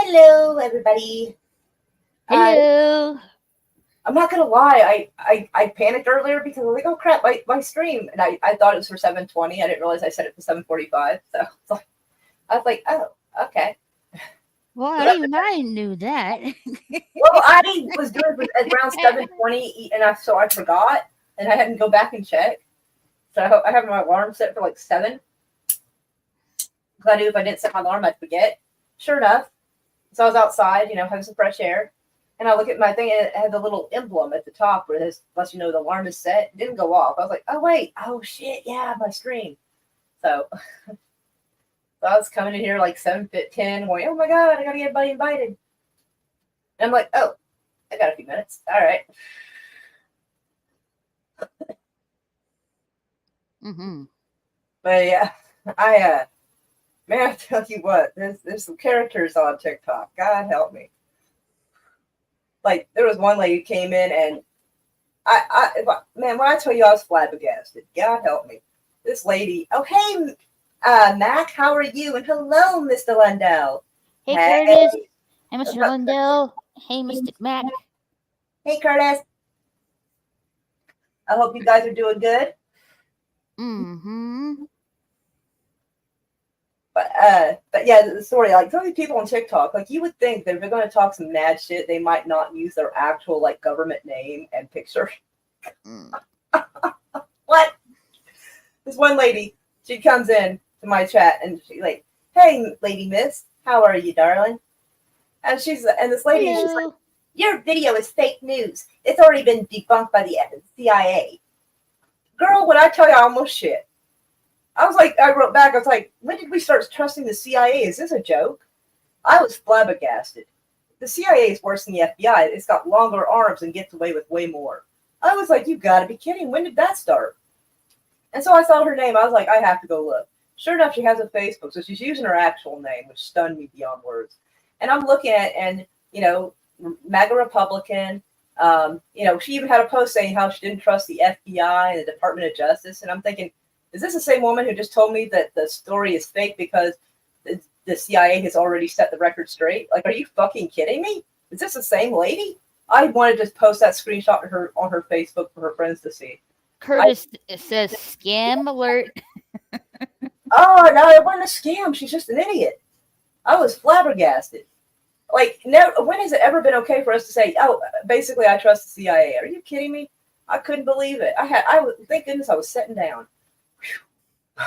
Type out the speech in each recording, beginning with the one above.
Hello, everybody. Uh, Hello. I'm not gonna lie, I panicked earlier because I was like, oh crap, my stream, and I thought it was for 7:20. I didn't realize I set it for 7:45. So I was like, oh, okay. Well, So I that, even I knew that. well, I was doing it at around 7:20, and I forgot, and I hadn't go back and check. So I have my alarm set for like 7. Because I knew if I didn't set my alarm, I'd forget. Sure enough, so I was outside, having some fresh air. And I look at my thing and it had the little emblem at the top where this lets you know the alarm is set. It didn't go off. I was like, oh wait, oh shit, yeah, my stream. So, so I was coming in here like 7:10, going, oh my god, I gotta get everybody invited. And I'm like, oh, I got a few minutes. All right. Mm-hmm. But yeah, I man, I tell you what, there's some characters on TikTok. God help me. Like there was one lady who came in and man, when I tell you I was flabbergasted, God help me. This lady, oh hey, Mac, how are you? And hello, Mr. Lundell. Hey, Hey, Curtis. Hey, Mr. Lundell. Hey, Mystic Mac. hey, Curtis. I hope you guys are doing good. Mm-hmm. But yeah, the story, like some of these people on TikTok, like you would think that if they're going to talk some mad shit, they might not use their actual like government name and picture. Mm. What? This one lady, she comes in to my chat and she like, hey, lady miss, how are you, darling? And this lady, she's like, Hello. your video is fake news. It's already been debunked by the CIA. Girl, when I tell you I almost shit. I was like, I wrote back, I was like, when did we start trusting the CIA? Is this a joke? I was flabbergasted. The CIA is worse than the FBI. It's got longer arms and gets away with way more. I was like, you gotta be kidding. When did that start? And so I saw her name. I was like, I have to go look. Sure enough, she has a Facebook, so she's using her actual name, which stunned me beyond words. And I'm looking at, and MAGA Republican. She even had a post saying how she didn't trust the FBI and the Department of Justice. And I'm thinking, is this the same woman who just told me that the story is fake because the CIA has already set the record straight? Like, are you fucking kidding me? Is this the same lady? I want to just post that screenshot on her Facebook for her friends to see. Curtis says scam alert. Oh no, it wasn't a scam. She's just an idiot. I was flabbergasted. Like, never. When has it ever been okay for us to say, "Oh, basically, I trust the CIA"? Are you kidding me? I couldn't believe it. Thank goodness I was sitting down. Whew.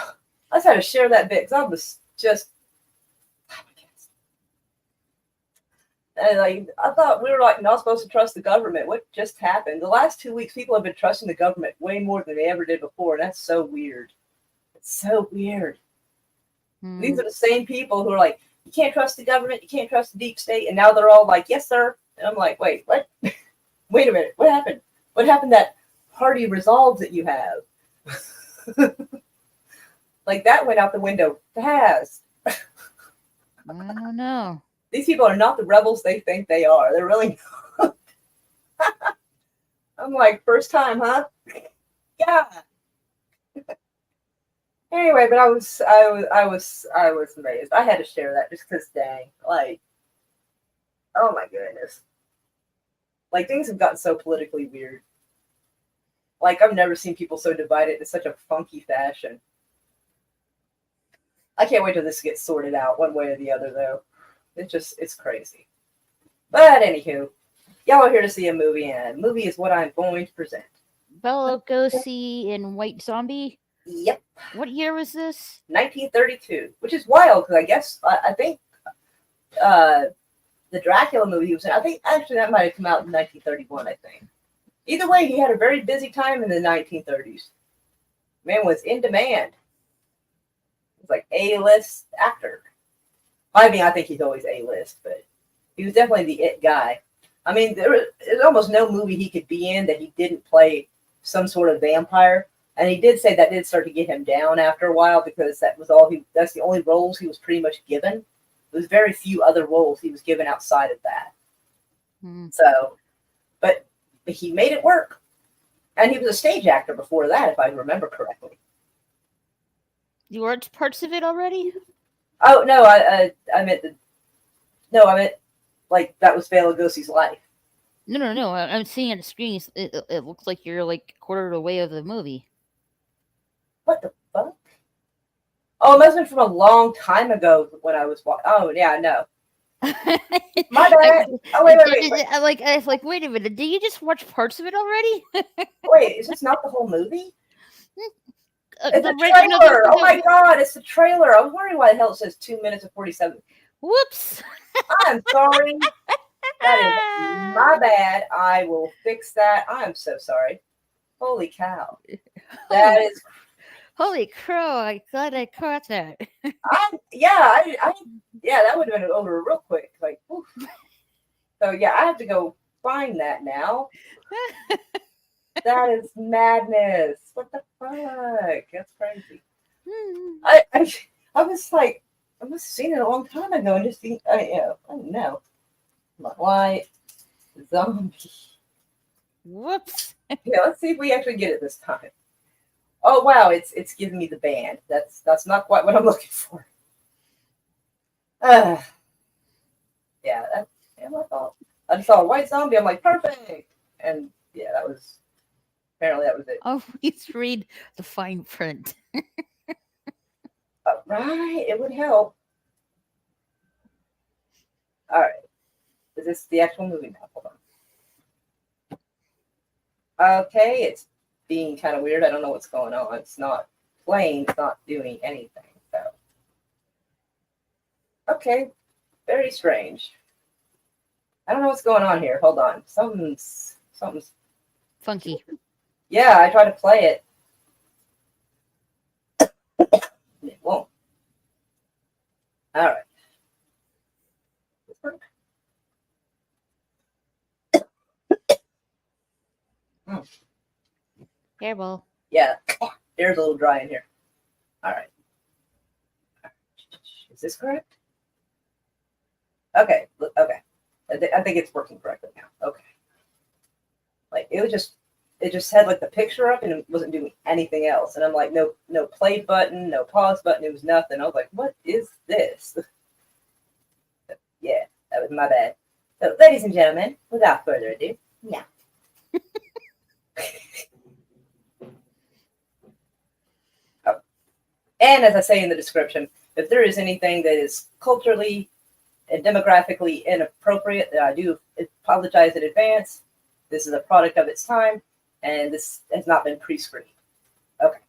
I just had to share that bit because I was just flabbergasted. And like, I thought we were like not supposed to trust the government. What just happened? The last 2 weeks, people have been trusting the government way more than they ever did before, and that's so weird. It's so weird. These are the same people who are like, you can't trust the government, you can't trust the deep state, and now they're all like, yes, sir. And I'm like, wait, what? Wait a minute, what happened? What happened to that hearty resolve that you have? Like that went out the window fast. I don't know. These people are not the rebels they think they are. They're really not. I'm like, first time, huh? Yeah. Anyway, but I was amazed. I had to share that just because, dang, like, oh my goodness, like things have gotten so politically weird. Like I've never seen people so divided in such a funky fashion. I can't wait till this gets sorted out one way or the other, though. It's crazy. But anywho, y'all are here to see a movie, and a movie is what I'm going to present. Bela Lugosi in White Zombie. Yep. What year was this? 1932, which is wild because I guess I think the Dracula movie he was in, I think actually that might have come out in 1931, I think. Either way, he had a very busy time in the 1930s. Man was in demand. He was like A-list actor. I mean, I think he's always A-list, but he was definitely the it guy. I mean, there's almost no movie he could be in that he didn't play some sort of vampire. And he did say that did start to get him down after a while because that's the only roles he was pretty much given. There's very few other roles he was given outside of that. So, but he made it work. And he was a stage actor before that, if I remember correctly. You watched parts of it already? Oh, no, I meant No, I meant like that was Bela Lugosi's life. No. I'm seeing on the screen. It looks like you're like a quarter of the way of the movie. What the fuck? Oh, it must have been from a long time ago when I was watching. Oh, yeah, no. My bad. Oh, wait. I was like, wait a minute. Did you just watch parts of it already? Wait, is this not the whole movie? It's The a right, no, trailer. Oh my god, it's the trailer. I was wondering why the hell it says 2 minutes and 47. Whoops. I'm sorry. That is my bad. I will fix that. I'm so sorry. Holy cow. That is. Holy crow! I'm glad I caught that. Yeah, that would have been over real quick. Like, oof. So yeah, I have to go find that now. That is madness. What the fuck? That's crazy. I was like, I must have seen it a long time ago and just think, I don't know. White zombie. Whoops. Yeah, let's see if we actually get it this time. Oh wow, it's giving me the band. That's not quite what I'm looking for. Yeah, that's my fault. I just saw a white zombie. I'm like, perfect. And yeah, apparently that was it. Always read the fine print. Right, it would help. All right, is this the actual movie now? Hold on. Okay, it's being kind of weird. I don't know what's going on. It's not playing. It's not doing anything. So, okay, very strange. I don't know what's going on here. Hold on. Something's funky. Yeah, I tried to play it. It won't. All right. This work? Careful. Yeah, there's a little dry in here. All right. Is this correct? Okay. Okay. I think it's working correctly now. Okay. Like it just had like the picture up and it wasn't doing anything else. And I'm like, no play button, no pause button. It was nothing. I was like, what is this? Yeah, that was my bad. So, ladies and gentlemen, without further ado, yeah. Oh. And as I say in the description, if there is anything that is culturally and demographically inappropriate, then I do apologize in advance. This is a product of its time, and this has not been pre-screened. Okay.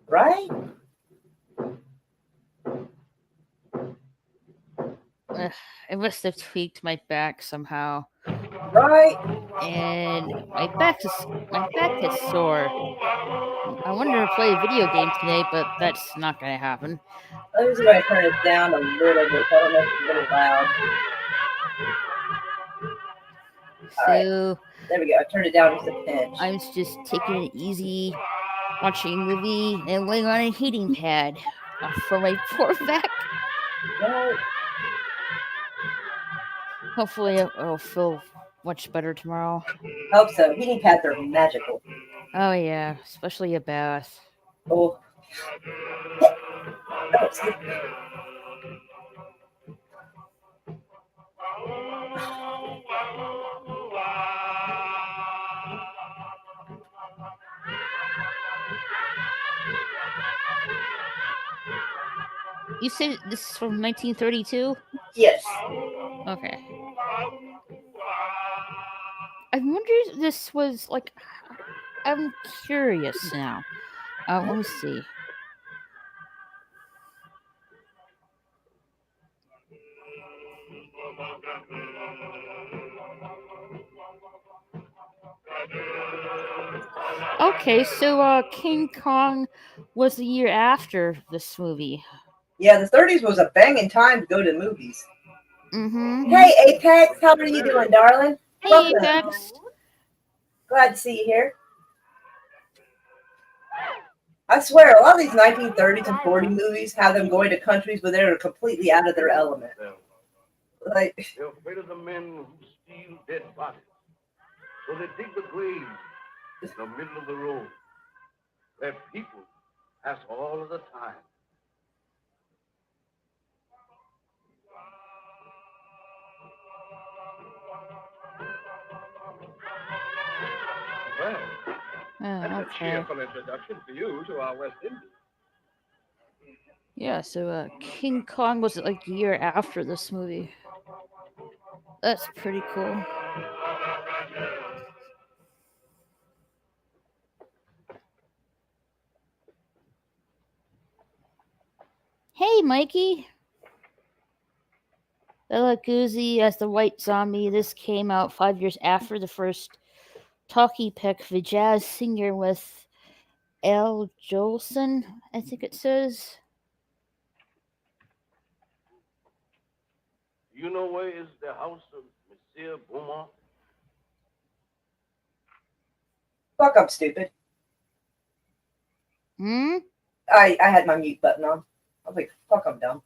Right? I must have tweaked my back somehow. Right? And my back is sore. I wanted to play a video game today, but that's not gonna happen. Let me see if I can turn it down a little bit. I don't know if it's a little loud. All right. So There we go. I turned it down just a pinch. I'm just taking it easy, watching a movie, and laying on a heating pad for my poor back. Right? Hopefully, I'll feel much better tomorrow. Hope so. Heating pads are magical. Oh yeah, especially a bath. Oh. Excuse me. You said this is from 1932? Yes. Okay. I wonder if this was like. I'm curious now. Let me see. Okay, so King Kong was the year after this movie. Yeah, the 30s was a banging time to go to movies. Mm-hmm. Hey, Apex, how are you doing, darling? Hey, Welcome. Apex. Glad to see you here. I swear, a lot of these 1930s and 40 movies have them going to countries where they're completely out of their element. Like, they're afraid of the men who steal dead bodies. So they dig the graves in the middle of the road where people pass all of the time. That's a Okay. cheerful introduction for you to our West Indies. Yeah, so King Kong was like a year after this movie. That's pretty cool. Hey, Mikey! Bela Guzzi as the White Zombie. This came out 5 years after the first talkie pick, the jazz singer with Al Jolson, I think it says. You know where is the house of Monsieur Beaumont? Fuck, I'm stupid. Hmm? I had my mute button on. I was like, fuck, I'm dumb.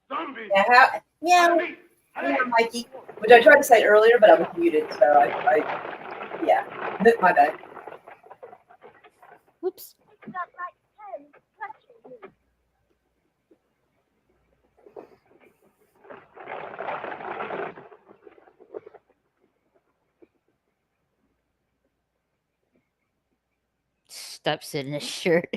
Zombie! Yeah, Zombie! Mikey. Which I tried to say earlier, but I was muted, so yeah, my bad. Whoops. Stuffs it in his shirt.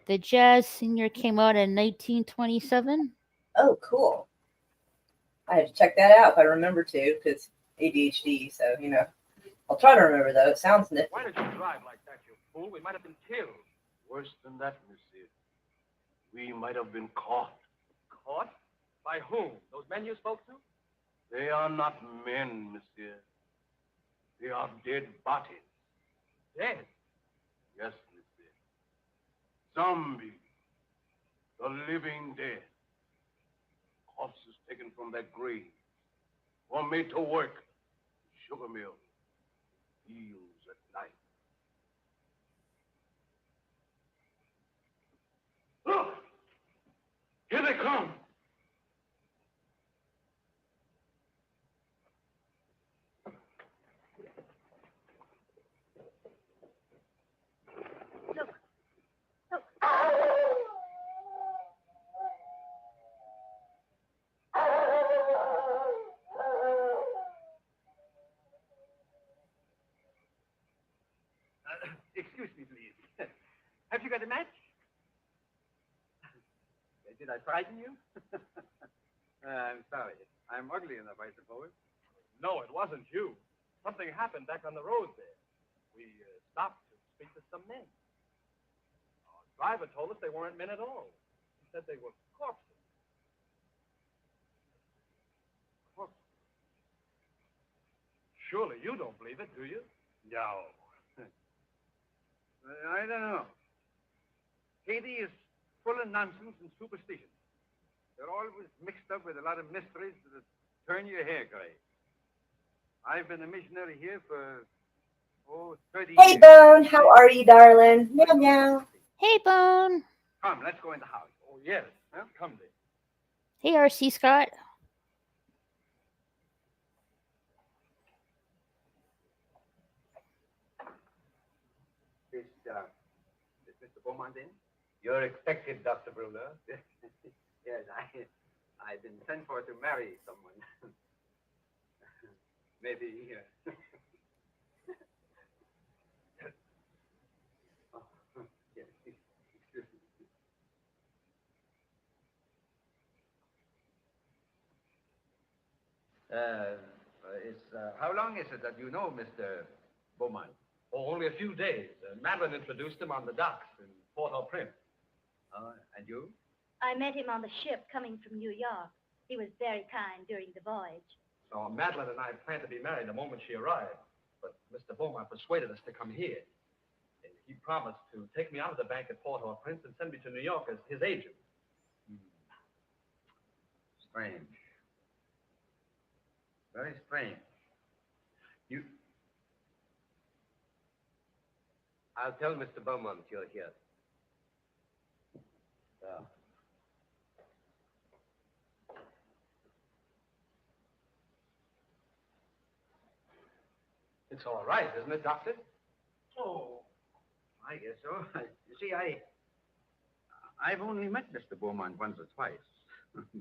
The jazz singer came out in 1927. Oh, cool. I had to check that out if I remember to, because ADHD. So I'll try to remember though. It sounds nifty. Why did you drive like that, you fool? We might have been killed. Worse than that, Monsieur. We might have been caught. Caught? By whom? Those men you spoke to? They are not men, Monsieur. They are dead bodies. Dead? Yes, Monsieur. Zombies. The living dead. Corpses taken from their graves. Or made to work. Sugar mill. Fields at night. Look! Here they come! Excuse me, please. Have you got a match? Did I frighten you? I'm sorry. I'm ugly enough, I suppose. No, it wasn't you. Something happened back on the road there. We stopped to speak to some men. Our driver told us they weren't men at all. He said they were corpses. Corpses? Surely you don't believe it, do you? No. I don't know. Haiti is full of nonsense and superstition. They're always mixed up with a lot of mysteries that turn your hair gray. I've been a missionary here for, 30 Hey, years. Bone, how are you, darling? Meow meow. Hey, Bone. Come, let's go in the house. Oh, yes. Well, come then. Hey, R.C. Scott. Is Mr. Beaumont in? You're expected, Dr. Bruner. Yes, I've been sent for to marry someone. Maybe. Oh, yes, excuse me. How long is it that you know Mr. Beaumont? Oh, only a few days. Madeline introduced him on the docks in Port-au-Prince. And you? I met him on the ship coming from New York. He was very kind during the voyage. So Madeline and I planned to be married the moment she arrived. But Mr. Beaumont persuaded us to come here. And he promised to take me out of the bank at Port-au-Prince and send me to New York as his agent. Strange. Very strange. I'll tell Mr. Beaumont you're here. It's all right, isn't it, Doctor? Oh, I guess so. You see, I've only met Mr. Beaumont once or twice,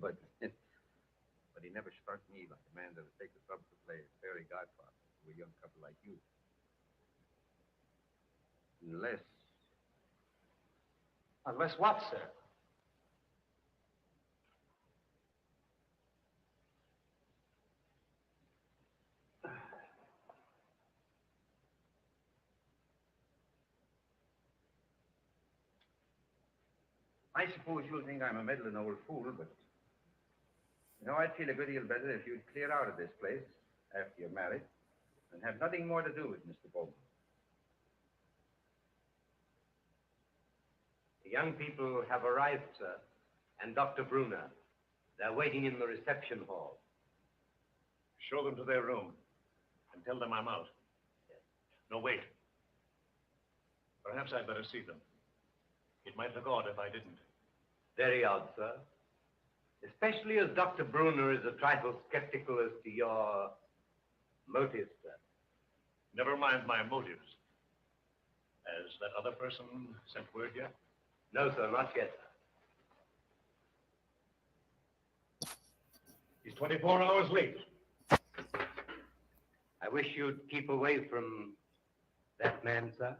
but he never struck me like a man that would take the trouble to play fairy godfather to a young couple like you. Unless what, sir? I suppose you'll think I'm a meddling old fool, but I'd feel a good deal better if you'd clear out of this place after you're married and have nothing more to do with Mr. Beaumont. The young people have arrived, sir, and Dr. Brunner. They're waiting in the reception hall. Show them to their room and tell them I'm out. Yes. No, wait. Perhaps I'd better see them. It might look odd if I didn't. Very odd, sir. Especially as Dr. Brunner is a trifle skeptical as to your motives, sir. Never mind my motives. Has that other person sent word yet? No, sir, not yet. He's 24 hours late. I wish you'd keep away from that man, sir.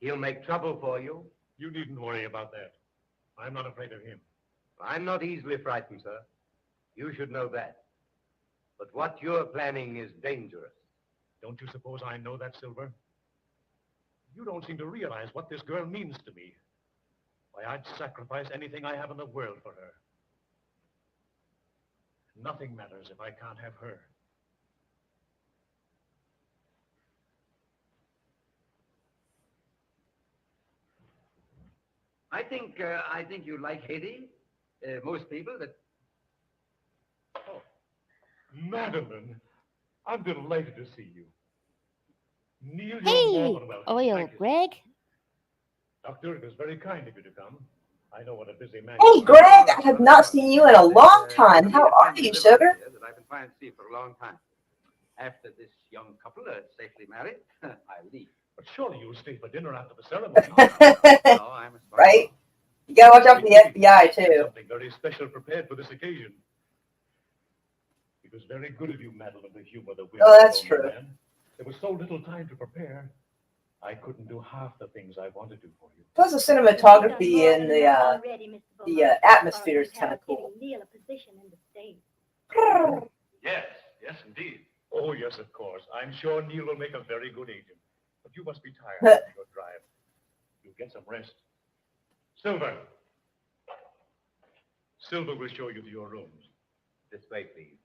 He'll make trouble for you. You needn't worry about that. I'm not afraid of him. I'm not easily frightened, sir. You should know that. But what you're planning is dangerous. Don't you suppose I know that, Silver? You don't seem to realize what this girl means to me. Why, I'd sacrifice anything I have in the world for her. Nothing matters if I can't have her. I think you like Haiti. Most people that... Oh, Madeline, I'm delighted to see you. Neil, you're Hey, more than welcome. oil Thank you. Greg. Doctor, it was very kind of you to come. I know what a busy man. Hey, Greg, I have not seen you in a long time. How are you, sugar? That I've been trying to see for a long time. After this young couple are safely married, I leave. But surely you'll stay for dinner after the ceremony. No, I'm a smart Right? fellow. You gotta watch out for the FBI, too. Something very special prepared for this occasion. It was very good of you, Madeline, to humor the whim Oh, that's of the true. man. There was so little time to prepare. I couldn't do half the things I wanted to for you. Plus, the cinematography and the atmosphere is kind of cool. Neil a position in the state. Yes, indeed. Oh, yes, of course. I'm sure Neil will make a very good agent. But you must be tired after your drive. You'll get some rest. Silver. Silver will show you to your rooms. This way, please.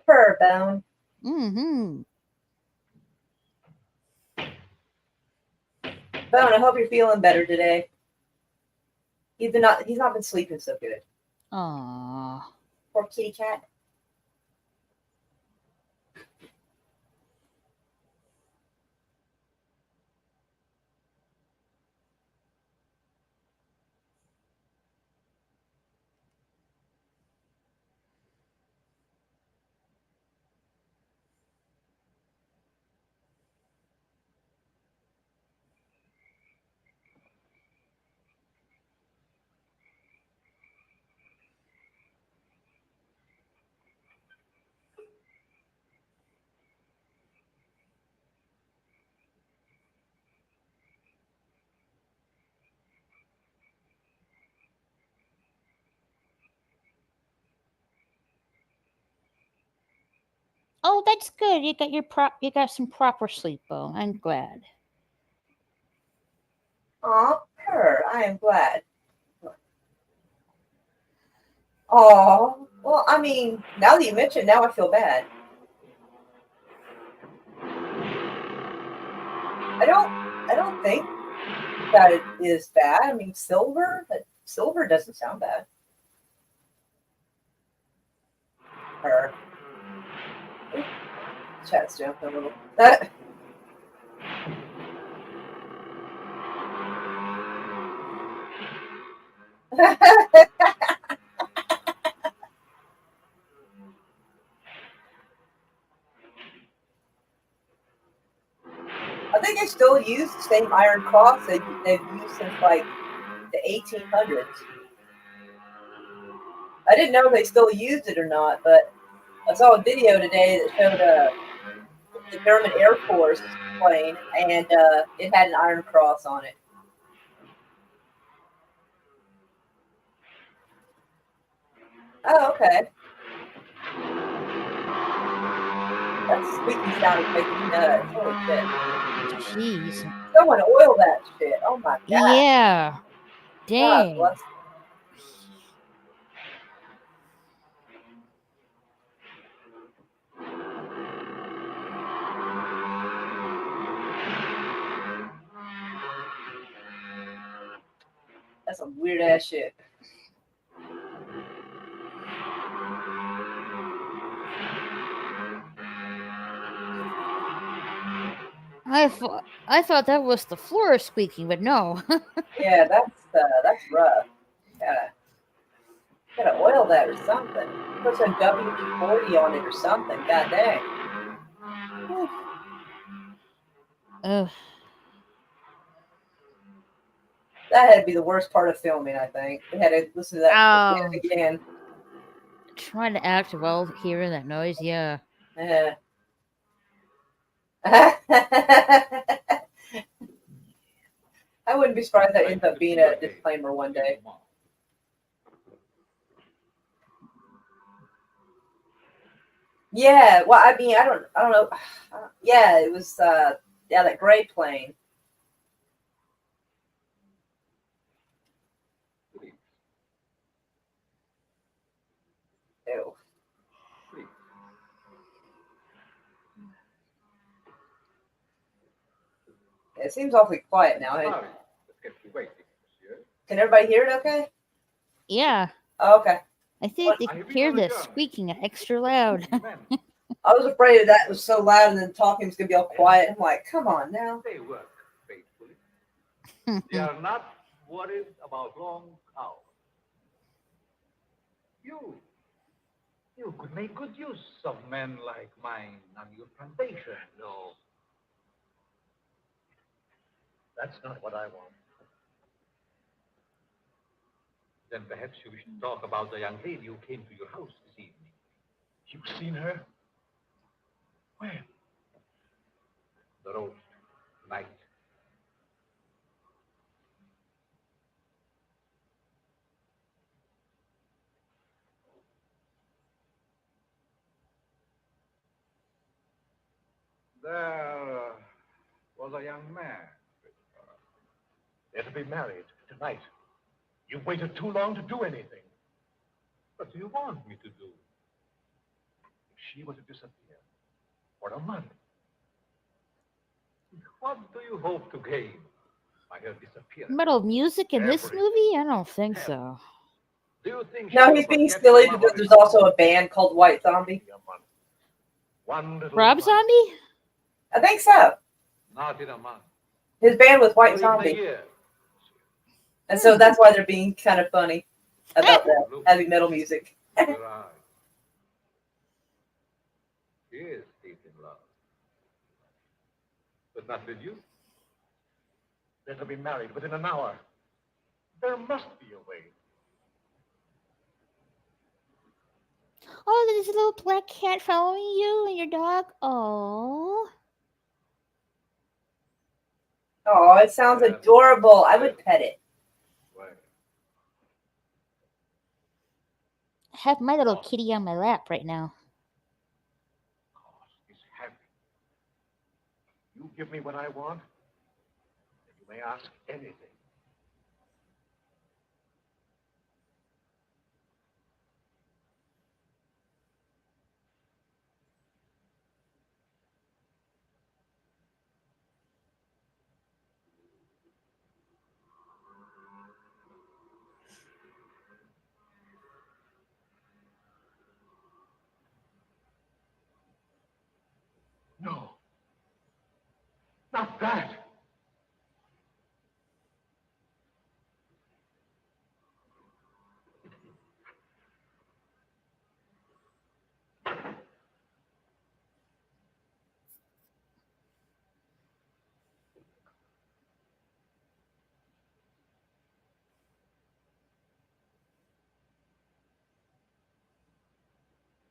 Fur bone. Mm-hmm. Bone, I hope you're feeling better today. He's not been sleeping so good. Aww. Poor kitty cat. Oh, that's good. You got you got some proper sleep, Bo. I'm glad. Aw, purr. I am glad. Aw. Well, I mean, now that you mention, now I feel bad. I don't think that it is bad. I mean, silver, but silver doesn't sound bad. Her. Ooh, chat's jumping a little. I think they still use the same iron cross they've used since like the 1800s. I didn't know if they still used it or not, but I saw a video today that showed the German Air Force plane, and it had an iron cross on it. Oh, okay. That squeaky sound is making me nuts. Holy shit. Jeez. Someone oil that shit. Oh my god. Yeah. God Dang. bless. That's some weird ass shit. I thought that was the floor squeaking, but no. Yeah, that's rough. Gotta oil that or something. Put some WD-40 on it or something. God dang. Ugh. That had to be the worst part of filming, I think. We had to listen to that again and again. Trying to act while hearing that noise, yeah. Yeah. I wouldn't be surprised that ends up being a disclaimer one day. Yeah, well, I mean, I don't know. Yeah, it was, that gray plane. Ew. It seems awfully quiet now. Can everybody hear it okay? Yeah. Oh, okay. I think they can hear this squeaking extra loud. I was afraid that was so loud and then talking was going to be all quiet. I'm like, come on now. They work faithfully. They are not worried about long hours. You could make good use of men like mine on your plantation. No. That's not what I want. Then perhaps you should talk about the young lady who came to your house this evening. You've seen her? Where? The road. Night. There was a young man. They're to be married tonight. You've waited too long to do anything. What do you want me to do? If she were to disappear for a month, What do you hope to gain by her disappearance? Metal music in this Everything. movie? I don't think so. Do you think No, she he's will being forget silly the because love there's of also a band called White Zombie. a month? One little Rob month. Zombie? I think so. Not in a month. His band was White Not Zombie. in a year. And so that's why they're being kind of funny about that heavy metal music. Her eyes. She is deep in love. But not with you. they're to be married within an hour. There must be a way. Oh, there's a little black cat following you and your dog. Oh. Oh, it sounds adorable. I would pet it. Where? I have my little kitty on my lap right now. Cost is heavy. You give me what I want, and you may ask anything. Not that.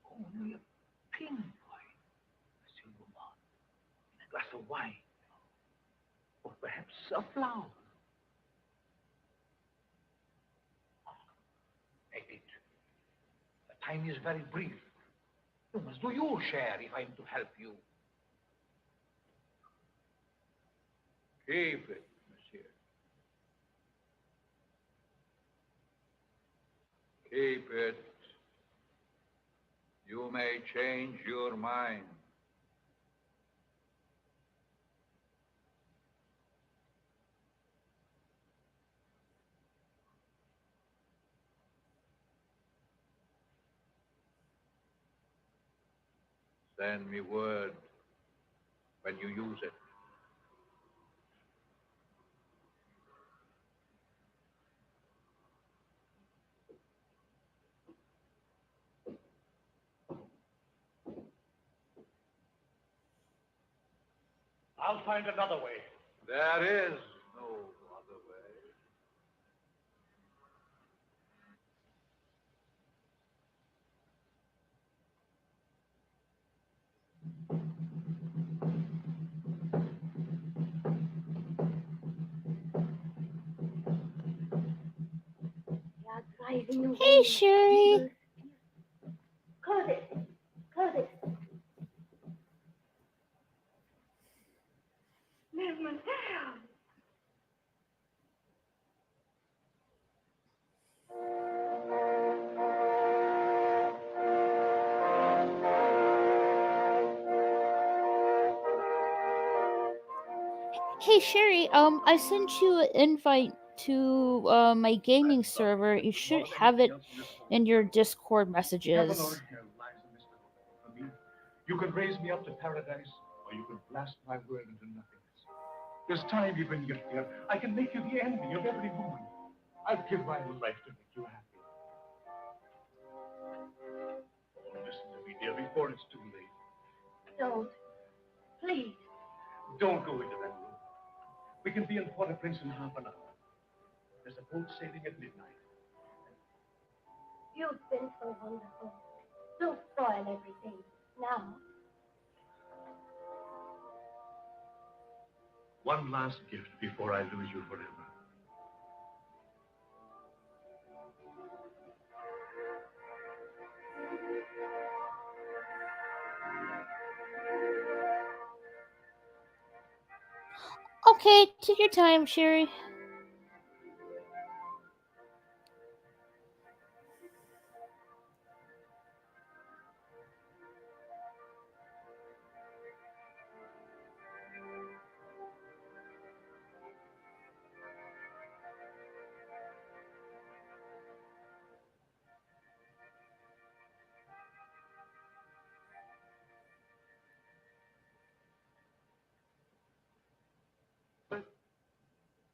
Only a pinpoint. A silver ball. A glass of wine. Or perhaps a flower. Edith, the time is very brief. You must do your share if I'm to help you. Keep it, monsieur. Keep it. You may change your mind. Send me word when you use it. I'll find another way. There is no other way. They are driving away. Hey, Sherry. Close it. Close it. Mademoiselle. Hey, Sherry. I sent you an invite to my gaming server. You should have it in your Discord messages. For me, you can raise me up to paradise, or you can blast my word into nothingness. There's time even yet, dear. I can make you the envy of every woman. I'd give my life to make you happy. Oh, listen to me, dear, before it's too late. Don't. Please. Don't go into that room. We can be in Port-au-Prince in half an hour. There's a boat sailing at midnight. You've been so wonderful. Don't spoil everything. Now. One last gift before I lose you forever. Okay, take your time, Sherry.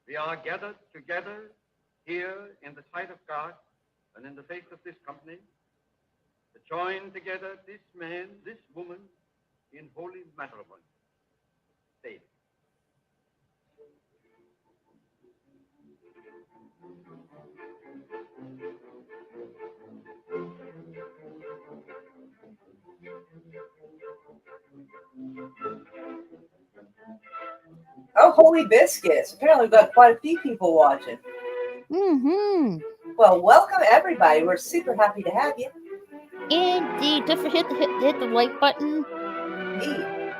We are gathered together here in the sight of God and in the face of this company to join together this man, this woman in holy matrimony. Stay. Oh, holy biscuits. Apparently we've got quite a few people watching. Mm-hmm. Well, welcome everybody. We're super happy to have you. Indeed. Don't forget to hit the like button. Indeed.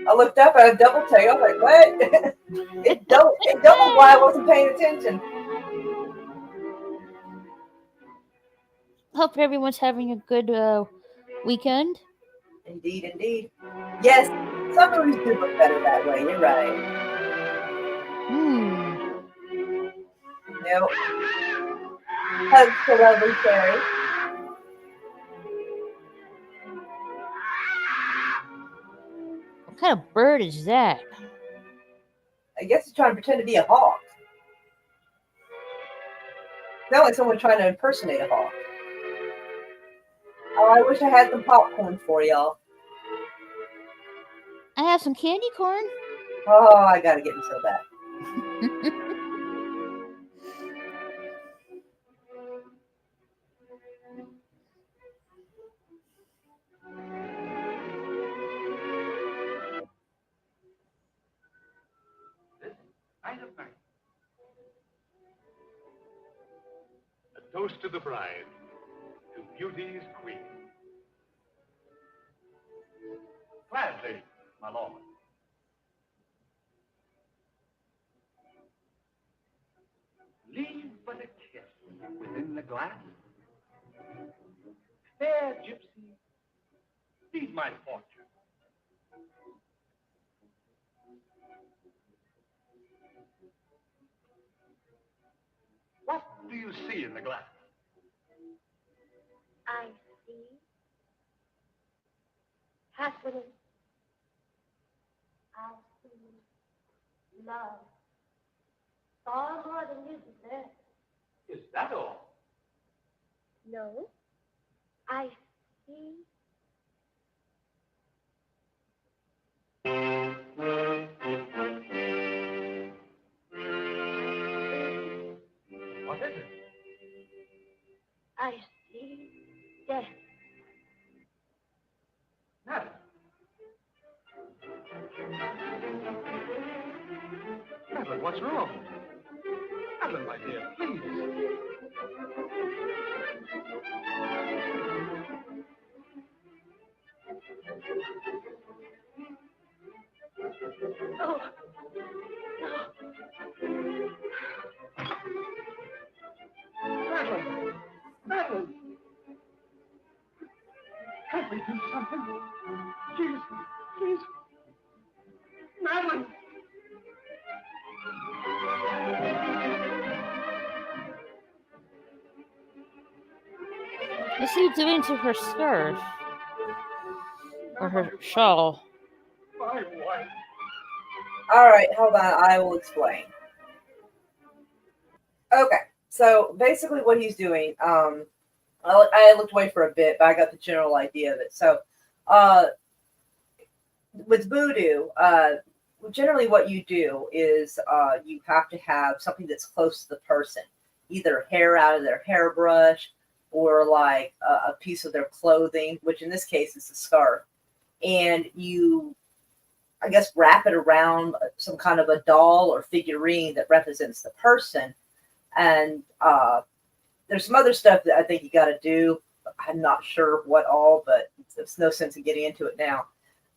I looked up at a double take. I was like, what? it doubled while I wasn't paying attention. Hope everyone's having a good weekend. Indeed, indeed. Yes, some movies do look better that way. You're right. No. Hugs to lovely Sherry. What kind kind of bird is that? I guess he's trying to pretend to be a hawk. Sounds like someone trying to impersonate a hawk. Oh, I wish I had some popcorn for y'all. I have some candy corn. Oh, I gotta get him so bad. This night of night. A toast to the bride, to beauty's queen. Gladly, my lord. Leave but a kiss within the glass. Fair gypsy, feed my fortune. What do you see in the glass? I see happiness. I see love. Far more than you deserve. Is that all? No. I see What is it? I see death. Madam. Madeline, what's wrong? Madeline, my dear, please. Oh, Madeline! Madeline! Can't we do something? Please. Madeline! What's he doing to her scarf? Or her shawl? My wife. Alright, hold on. I will explain. Okay, so basically what he's doing, I looked away for a bit, but I got the general idea of it. So, with voodoo, generally what you do is you have to have something that's close to the person, either hair out of their hairbrush or like a piece of their clothing, which in this case is a scarf. And you, I guess, wrap it around some kind of a doll or figurine that represents the person. And there's some other stuff that I think you got to do. I'm not sure what all, but there's no sense in getting into it now.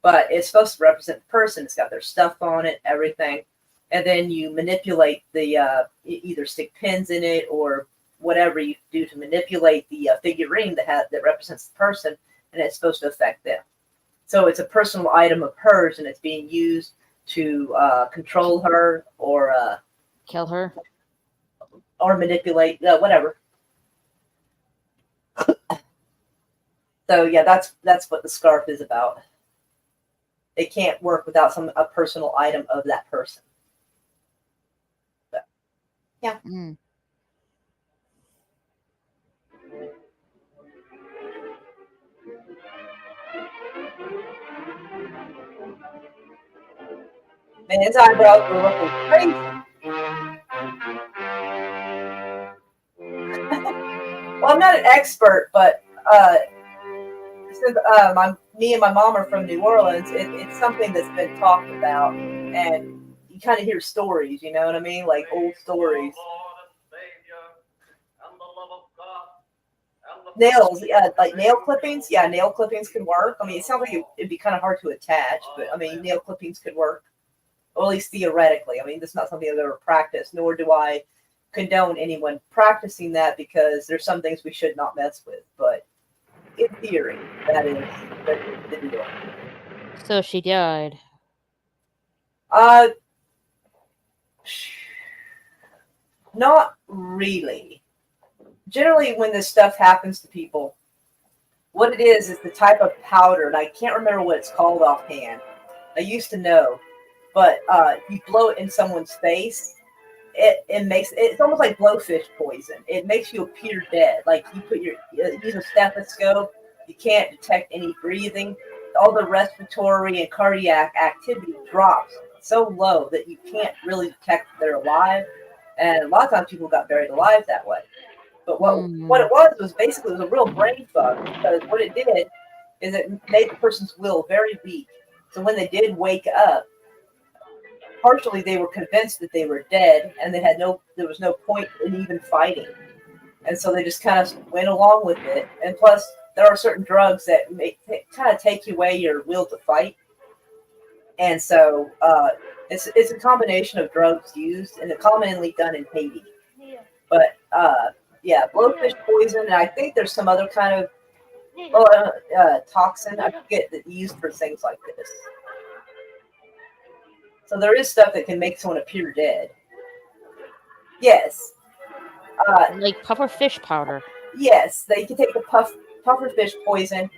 But it's supposed to represent the person. It's got their stuff on it, everything. And then you manipulate the, either stick pins in it or whatever you do to manipulate the figurine that represents the person, and it's supposed to affect them. So it's a personal item of hers, and it's being used to control her or Kill her? Or manipulate, whatever. So yeah, that's what the scarf is about. It can't work without a personal item of that person. So, yeah. Mm. Man, his eyebrows were looking crazy. Well, I'm not an expert, but since me and my mom are from New Orleans, it's something that's been talked about, and you kind of hear stories, you know what I mean? Like old stories. Nails, like nail clippings. Yeah, nail clippings could work. I mean, it sounds like it'd be kind of hard to attach, but I mean, nail clippings could work, or at least theoretically. I mean, that's not something I've ever practiced, nor do I condone anyone practicing that, because there's some things we should not mess with. But in theory, that is the deal. So she died. Not really. Generally, when this stuff happens to people, what it is the type of powder, and I can't remember what it's called offhand, I used to know, but you blow it in someone's face, it makes it's almost like blowfish poison. It makes you appear dead. Like you put your use a stethoscope, you can't detect any breathing. All the respiratory and cardiac activity drops so low that you can't really detect that they're alive. And a lot of times people got buried alive that way. But what it was basically it was a real brain fuck because what it did is it made the person's will very weak. So when they did wake up, partially they were convinced that they were dead and there was no point in even fighting. And so they just kind of went along with it. And plus there are certain drugs that kind of take away your will to fight. And so it's a combination of drugs used and it's commonly done in Haiti. But yeah, blowfish poison, and I think there's some other kind of toxin I forget that used for things like this. So there is stuff that can make someone appear dead. Yes. Like pufferfish powder. Yes, they can take the pufferfish poison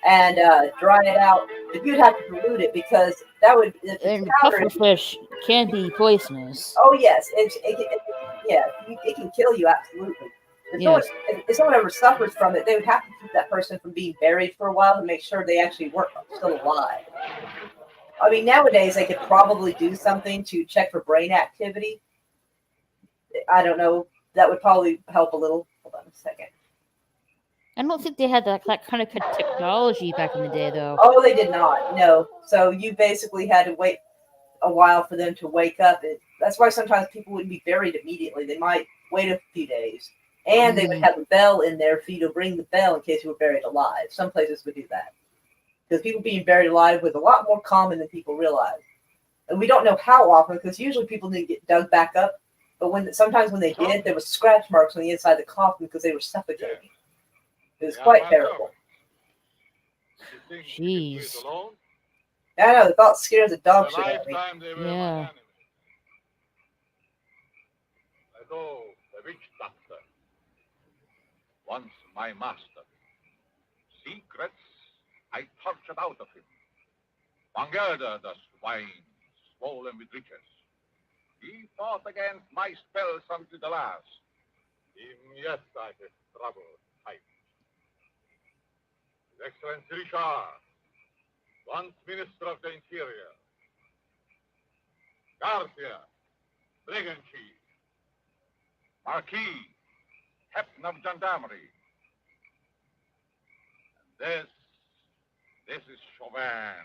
and dry it out, but you'd have to dilute it because that would. And pufferfish can be poisonous. Oh yes, it can kill you absolutely. If someone ever suffers from it, they would have to keep that person from being buried for a while to make sure they actually weren't still alive. I mean, nowadays they could probably do something to check for brain activity. I don't know. That would probably help a little. Hold on a second. I don't think they had that kind of technology back in the day, though. Oh, they did not. No. So you basically had to wait a while for them to wake up. That's why sometimes people wouldn't be buried immediately. They might wait a few days. And they would have a bell in there for you to ring the bell in case you were buried alive. Some places would do that. Because people being buried alive was a lot more common than people realize. And we don't know how often, because usually people didn't get dug back up. But sometimes when they did, there was scratch marks on the inside of the coffin because they were suffocating. It was quite terrible. Jeez. I know, the thought scares the dog shit out of me. Yeah. Although the witch doctor, once my master, secrets I tortured out of him. Bangerda, the swine, swollen with riches. He fought against my spells until the last. Yet I have trouble fighting. His Excellency Richard, once Minister of the Interior. Garcia, Brigand Chief. Marquis, Captain of Gendarmerie. And this is Chauvin,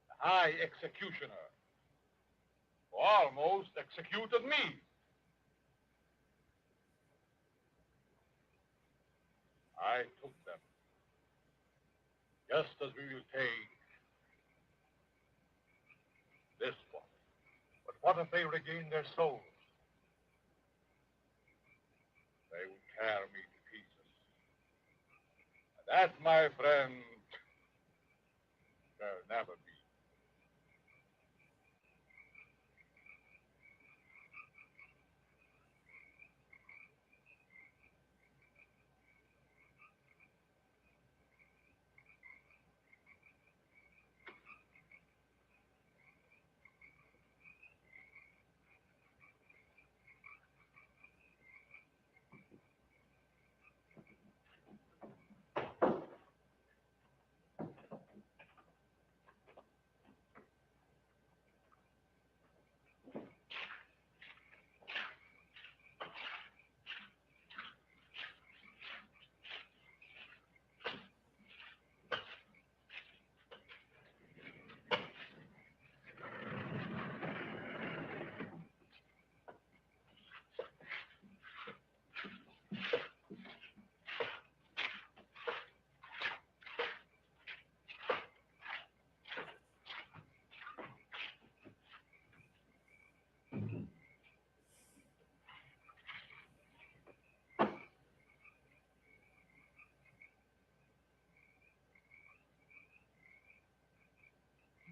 the High Executioner, who almost executed me. I took them, just as we will take this one. But what if they regain their souls? They will tear me to pieces. And that, my friend, shall never be.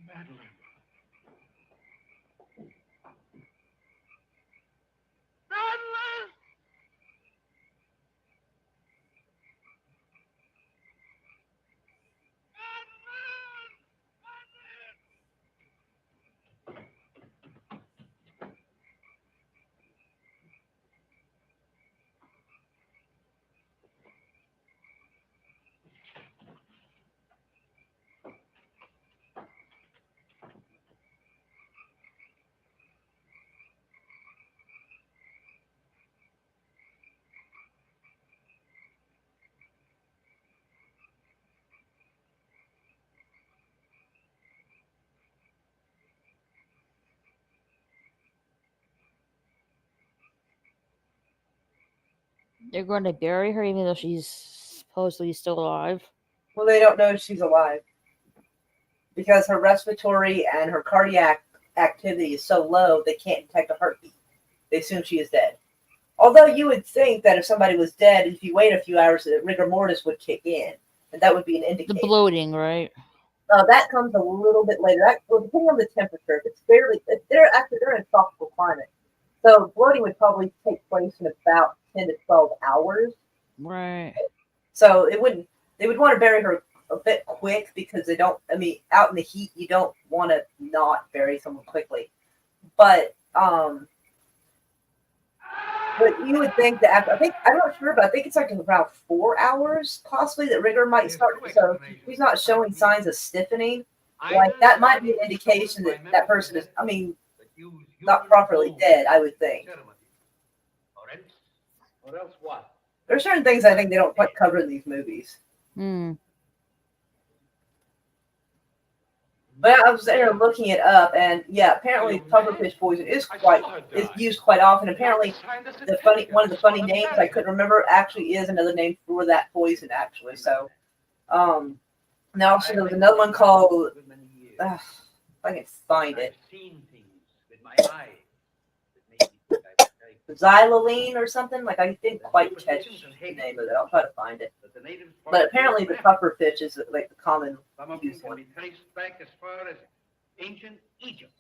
Madeline. Madeline! They're going to bury her even though she's supposedly still alive. Well, they don't know she's alive because her respiratory and her cardiac activity is so low they can't detect a heartbeat. They assume she is dead. Although you would think that if somebody was dead, if you wait a few hours, the rigor mortis would kick in, and that would be an The indicator. bloating, right? That comes a little bit later. That, well, depending on the temperature, if they're in a tropical climate, so bloating would probably take place in about 10 to 12 hours. Right. So they would want to bury her a bit quick because they don't. I mean, out in the heat, you don't want to not bury someone quickly. But you would think that after, I'm not sure, but I think it's like around 4 hours, possibly, that rigor might start. So if he's not showing signs of stiffening, like that might be an indication that that person is, I mean, not properly dead, I would think. Or else what? There are certain things I think they don't quite cover in these movies. Hmm. But I was there looking it up, and yeah, apparently pufferfish poison is used quite often. Apparently, one of the funny names I couldn't remember actually is another name for that poison. Actually, so now also there was another one called. If I can find it. I've seen things with my eyes that made me think I was very Xyloline or something, like I didn't quite catch the name of it. I'll try to find it. But the natives But apparently the pufferfish is like the common some of them used can one. be traced back as far as ancient Egypt.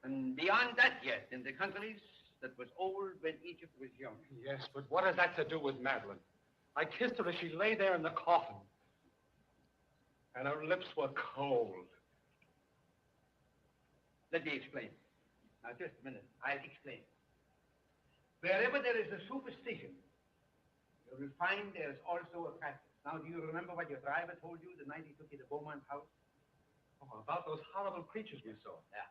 And beyond that yet, in the countries that was old when Egypt was young. Yes, but what has that to do with Madeline? I kissed her as she lay there in the coffin. And her lips were cold. Let me explain. Now, just a minute. I'll explain. Wherever there is a superstition, you will find there is also a practice. Now, do you remember what your driver told you the night he took you to Beaumont's house? Oh, about those horrible creatures we saw. Yeah.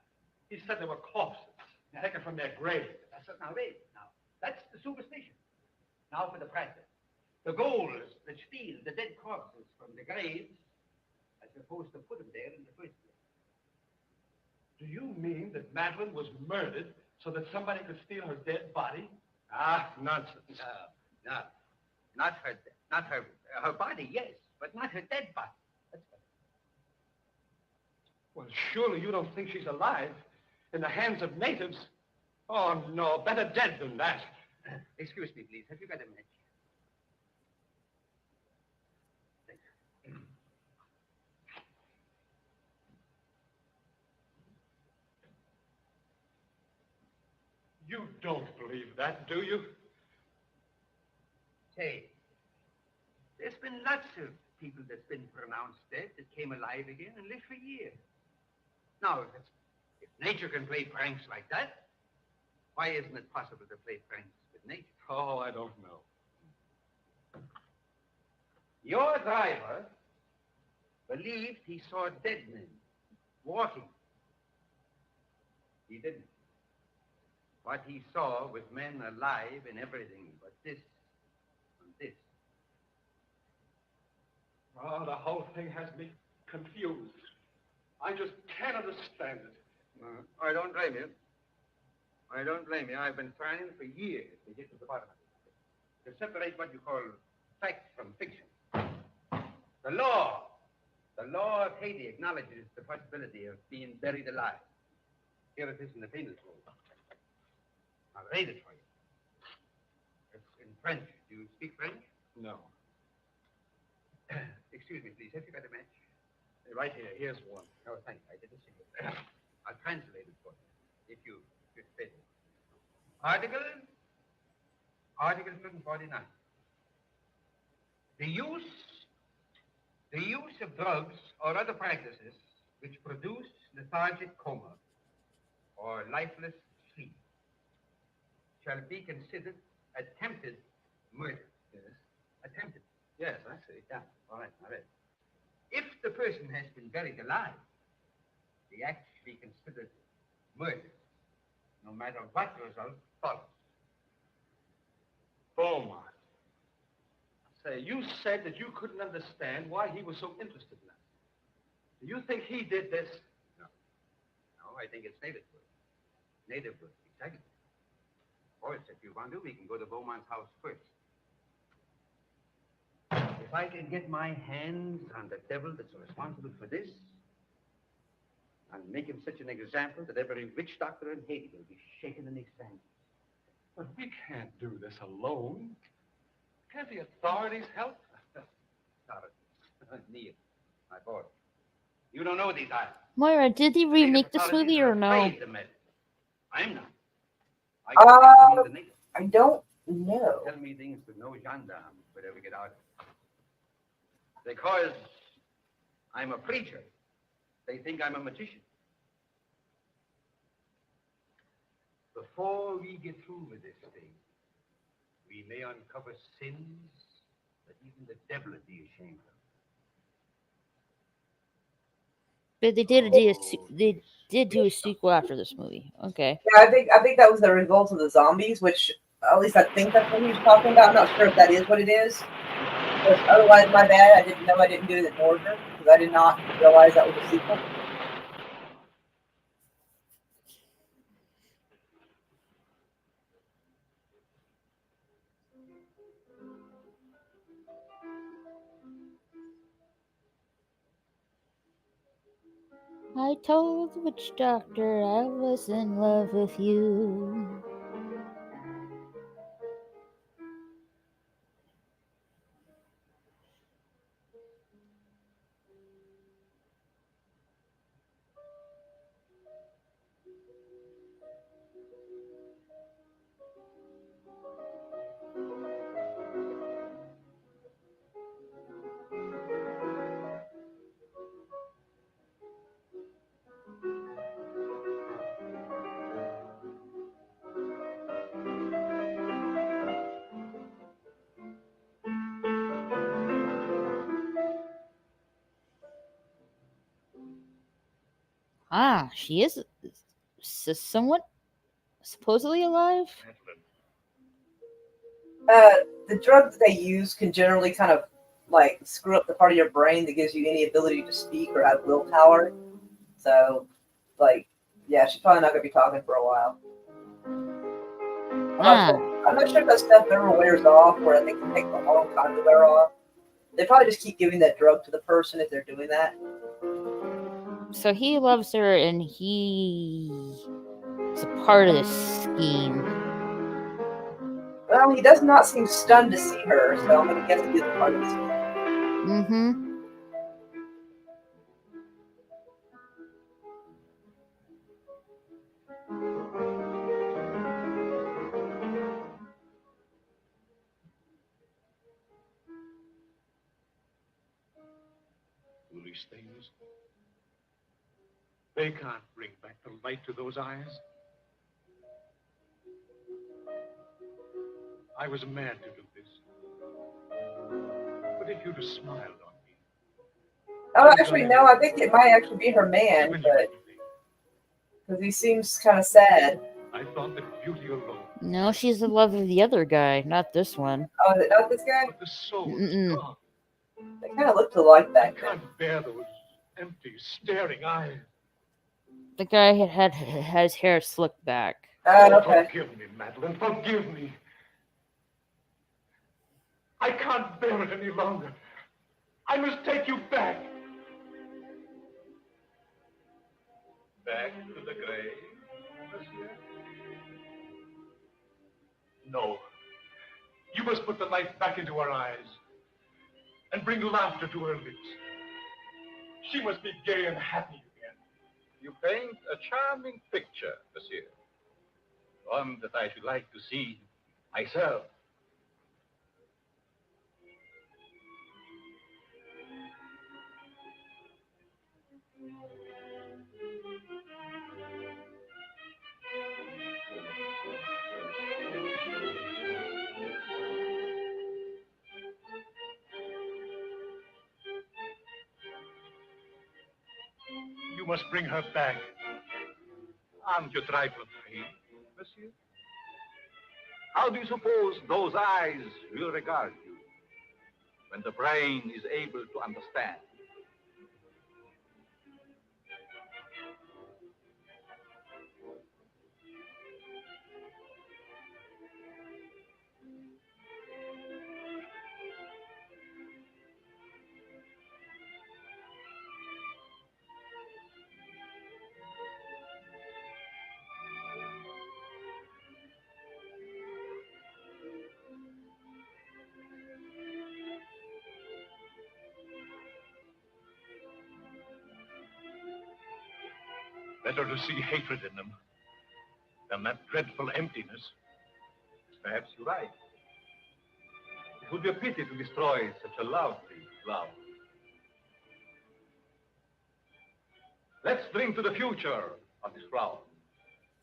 He said they were corpses, taken from their graves. Now, wait. Now, that's the superstition. Now for the practice. The ghouls that steal the dead corpses from the graves are supposed to put them there in the first place. Do you mean that Madeline was murdered so that somebody could steal her dead body? Ah, nonsense. No. Not her body, yes, but not her dead body. That's what. Well, surely you don't think she's alive in the hands of natives? Oh, no, better dead than that. Excuse me, please. Have you got a match? You don't believe that, do you? Say, there's been lots of people that's been pronounced dead that came alive again and lived for years. Now, if nature can play pranks like that, why isn't it possible to play pranks with nature? Oh, I don't know. Your driver believed he saw dead men walking. He didn't. What he saw was men alive in everything but this and this. Oh, the whole thing has me confused. I just can't understand it. I don't blame you. I don't blame you. I've been trying for years to get to the bottom of it. To separate what you call fact from fiction. The law of Haiti acknowledges the possibility of being buried alive. Here it is in the penal code. I'll read it for you. It's in French. Do you speak French? No. Excuse me, please. Have you got a match? Right here. Here's one. Oh, thank you. I didn't see it. I'll translate it for you, if you fit it. Article 149. The use of drugs or other practices which produce lethargic coma or lifeless sleep shall be considered attempted murder. Yes. Attempted. Yes, I see. Yeah, all right. If the person has been buried alive, the act should be considered murder, no matter what result follows. Beaumont. Say, you said that you couldn't understand why he was so interested in that. Do you think he did this? No, I think it's native blood. Native blood, exactly. course, if you want to, we can go to Beaumont's house first. If I can get my hands on the devil that's responsible for this, and make him such an example that every witch doctor in Haiti will be shaken in his sandals. But we can't do this alone. Can't the authorities help? Neil, my boy, you don't know these eyes. Moira, did they remake this movie or no? I'm not. I can read the native. I don't know. Tell me things that no gendarme would ever get out of. Because I'm a preacher, they think I'm a magician. Before we get through with this thing, we may uncover sins that even the devil would be ashamed of. But they did do a sequel after this movie. Okay. Yeah, I think that was the result of the zombies, which at least I think that's what he was talking about. I'm not sure if that is what it is. But otherwise, my bad. I didn't know I didn't do it in order because I did not realize that was a sequel. I told the witch doctor I was in love with you. Ah, she is somewhat supposedly alive. The drug that they use can generally kind of like screw up the part of your brain that gives you any ability to speak or have willpower. So, like, yeah, she's probably not going to be talking for a while. I'm not sure if that stuff ever wears off, where I think it takes a long time to wear off. They probably just keep giving that drug to the person if they're doing that. So he loves her, and he is a part of this scheme. Well, he does not seem stunned to see her, so I'm going to guess he is a part of the scheme. Mm-hmm. Foolish things. They can't bring back the light to those eyes. I was mad to do this. But if you'd have smiled on me. Oh, actually, no, I think it might actually be her man, but because he seems kind of sad. I thought that beauty alone. No, she's the love of the other guy, not this one. Oh, is it not this guy? But the soul is gone. They kind of looked alike I back then. can't bear those empty, staring eyes. The guy had his hair slicked back. Okay. Forgive me, Madeline. Forgive me. I can't bear it any longer. I must take you back. Back to the grave, monsieur? No. You must put the light back into her eyes and bring laughter to her lips. She must be gay and happy again. You paint a charming picture, monsieur. One that I should like to see myself. You must bring her back. Aren't you trifle afraid, monsieur? How do you suppose those eyes will regard you when the brain is able to understand? Better to see hatred in them than that dreadful emptiness. Perhaps you're right. It would be a pity to destroy such a lovely flower. Let's drink to the future of this flower.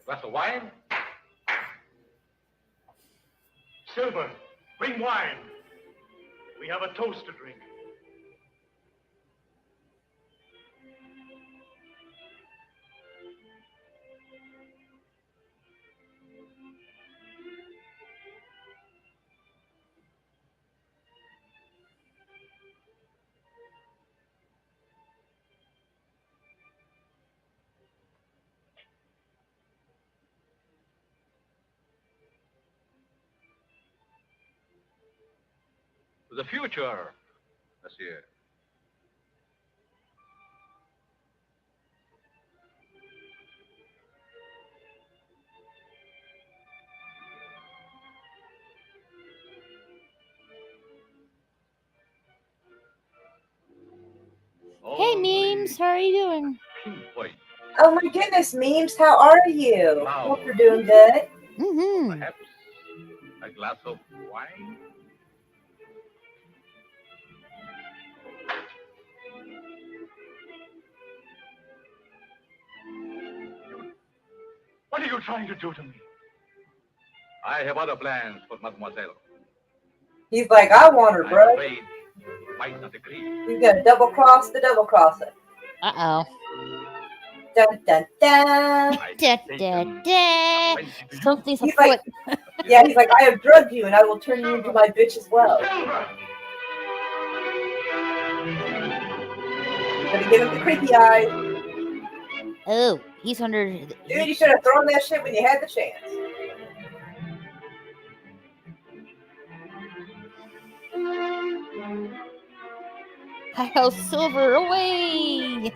A glass of wine? Silver, bring wine. We have a toast to drink. To the future, monsieur. Hey, memes, how are you doing? Pinpoint. Oh my goodness, memes, how are you? Hope you're doing good. Mm-hmm. Perhaps a glass of wine? What are you trying to do to me? I have other plans for mademoiselle. He's like, I want her, I'm bro. afraid you might not agree. He's gonna double cross the double crosser. Uh-oh. Dun dun dun. I've Da, da, taken da. plenty to you. Something's He's afoot. like, yeah, he's like, I have drugged you and I will turn you into my bitch as well. Silver! Gonna give him the creepy eyes. Oh, he's under... Dude, you should have thrown that shit when you had the chance. Kyle Silver, away!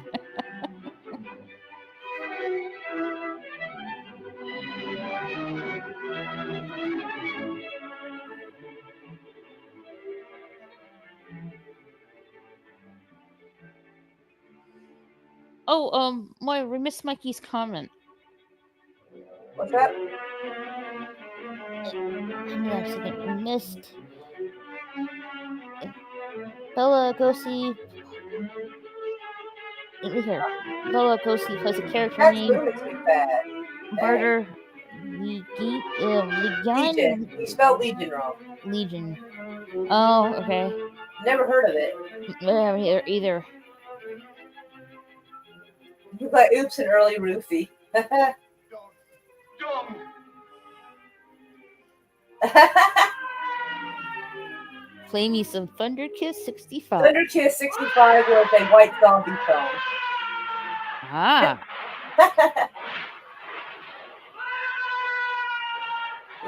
Oh, Moira, we missed Mikey's comment. What's that? Give me that second. We missed... Bella Lugosi... Here. Bella Lugosi plays a character That's named lunatic bad. Barter Legion? Legion. You spelled Legion wrong. Legion. Oh, okay. Never heard of it. Either. You got oops and early roofie. Don't! Play me some Thunder Kiss 65. Thunder Kiss 65 was a white zombie film. Ah.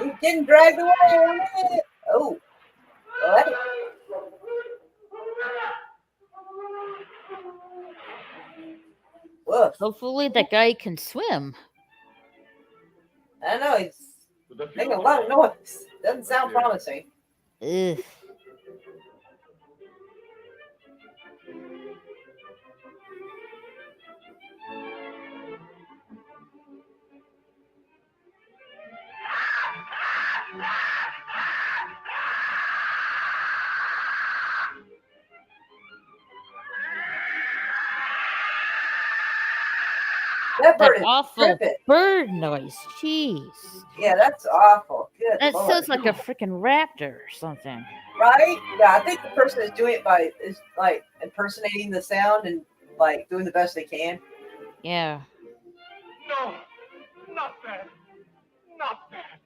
He's getting dragged away. Oh. What? Woof. Hopefully that guy can swim. I don't know. He's To the making a future. lot of noise. Doesn't sound promising. Ugh. That bird That is awful tripping. bird noise. Jeez. Yeah, that's awful. Good That Lord. sounds like a freaking raptor or something. Right? Yeah, I think the person is doing it is like impersonating the sound and like doing the best they can. Yeah. No! Not that! Not that!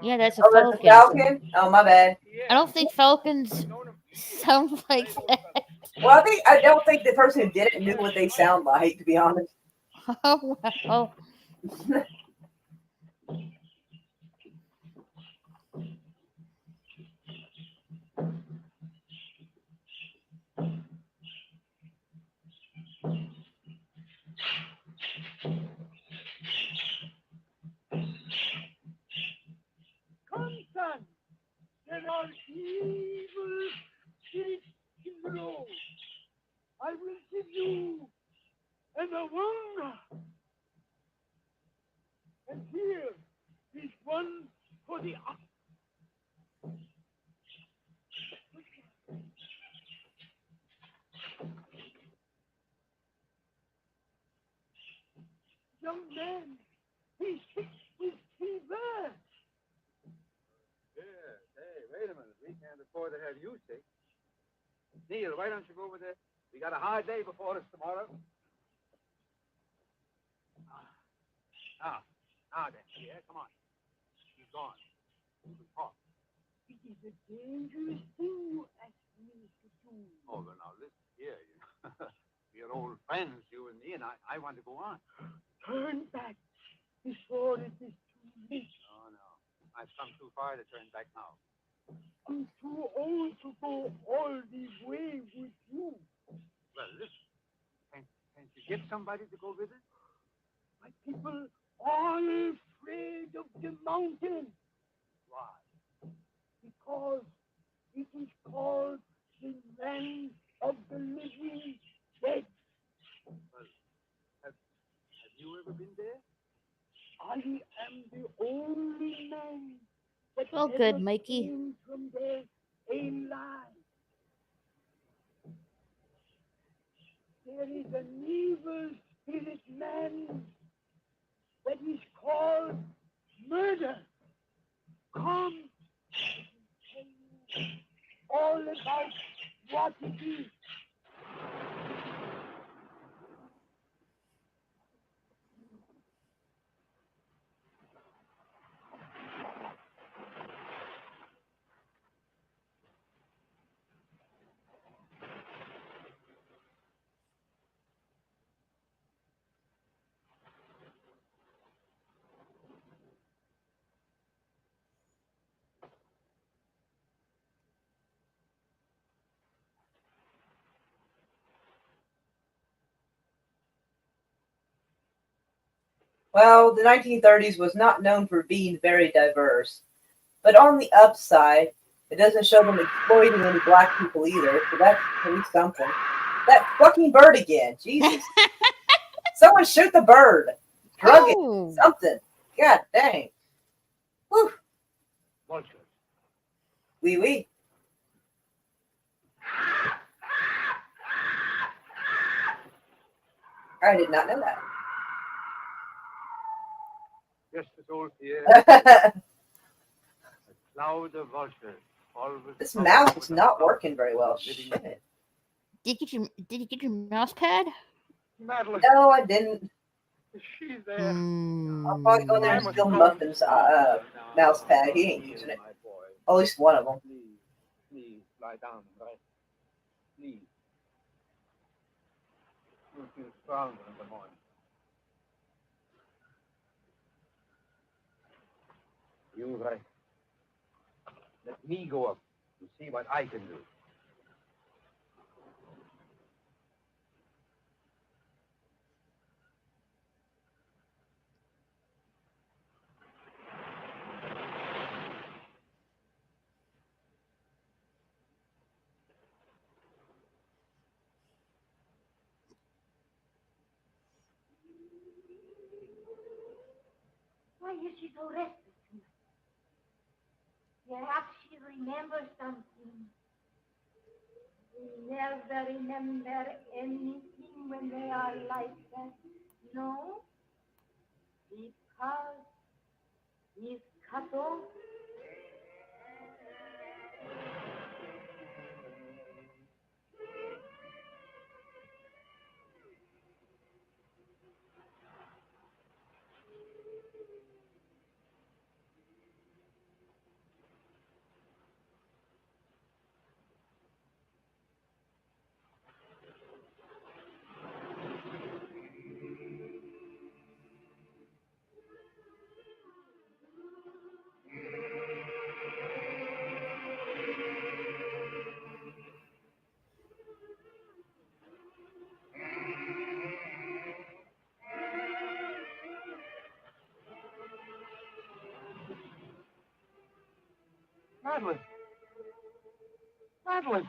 Yeah, that's a Oh, that's a falcon. falcon? Oh, my bad. I don't think falcons sound like that. Well, I don't think the person who did it knew what they sound like, to be honest. Oh, wow. Come, son. There are evil the wonder. And here is one for the ox. Young man, he's sick with fever. Yes. Hey, wait a minute. We can't afford to have you sick. Neil, why don't you go over there? We got a hard day before us tomorrow. Now then, yeah, come on. He's gone. Talk. It is a dangerous thing you asked me to do. Oh, but now listen here. We're old friends, you and me, and I want to go on. Turn back before it is too late. No. I've come too far to turn back now. I'm too old to go all the way with you. Well, listen. Can't you get somebody to go with us? My people are afraid of the mountain. Why? Because it is called the land of the living dead. Well, have you ever been there? I am the only man that Well, ever good, Mikey. came from there alive. There is an evil spirit man that is called murder. Come, I will tell you all about what it is. Well, the 1930s was not known for being very diverse. But on the upside, it doesn't show them exploiting any black people either, so that's at least something. That fucking bird again. Jesus. Someone shoot the bird. Drug it. Oh, Something. God dang. Whew. Vultures. Wee wee. I did not know Just as old Pierre. that. A cloud of vultures. Always This covered mouse with is a not cloud working very well. of living dead. Shit. did you get your mouse pad? Madeline, No, I didn't. is she there? I'll probably go in there and steal Muffin's mouse pad. He ain't using it. My boy. At least one of them. Please, lie down, right? Please. You'll feel stronger in the morning. You're right. Let me go up and see what I can do. Why is she so restless tonight? Perhaps she remembers something. We never remember anything when they are like that. No, because he's cut off. Madeline! Madeline!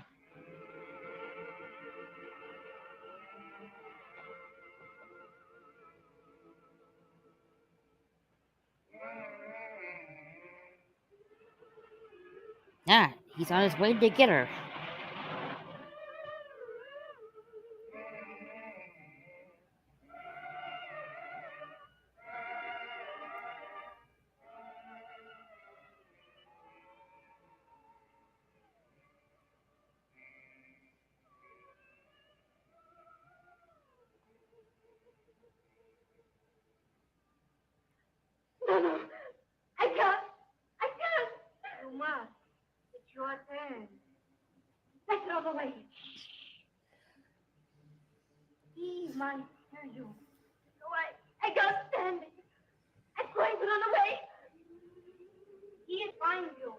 Ah, he's on his way to get her. No. I can't. I can't. You must. It's your turn. Let's get out of the way. He might hear you. So I can't stand it. I'm going to run away. He'll find you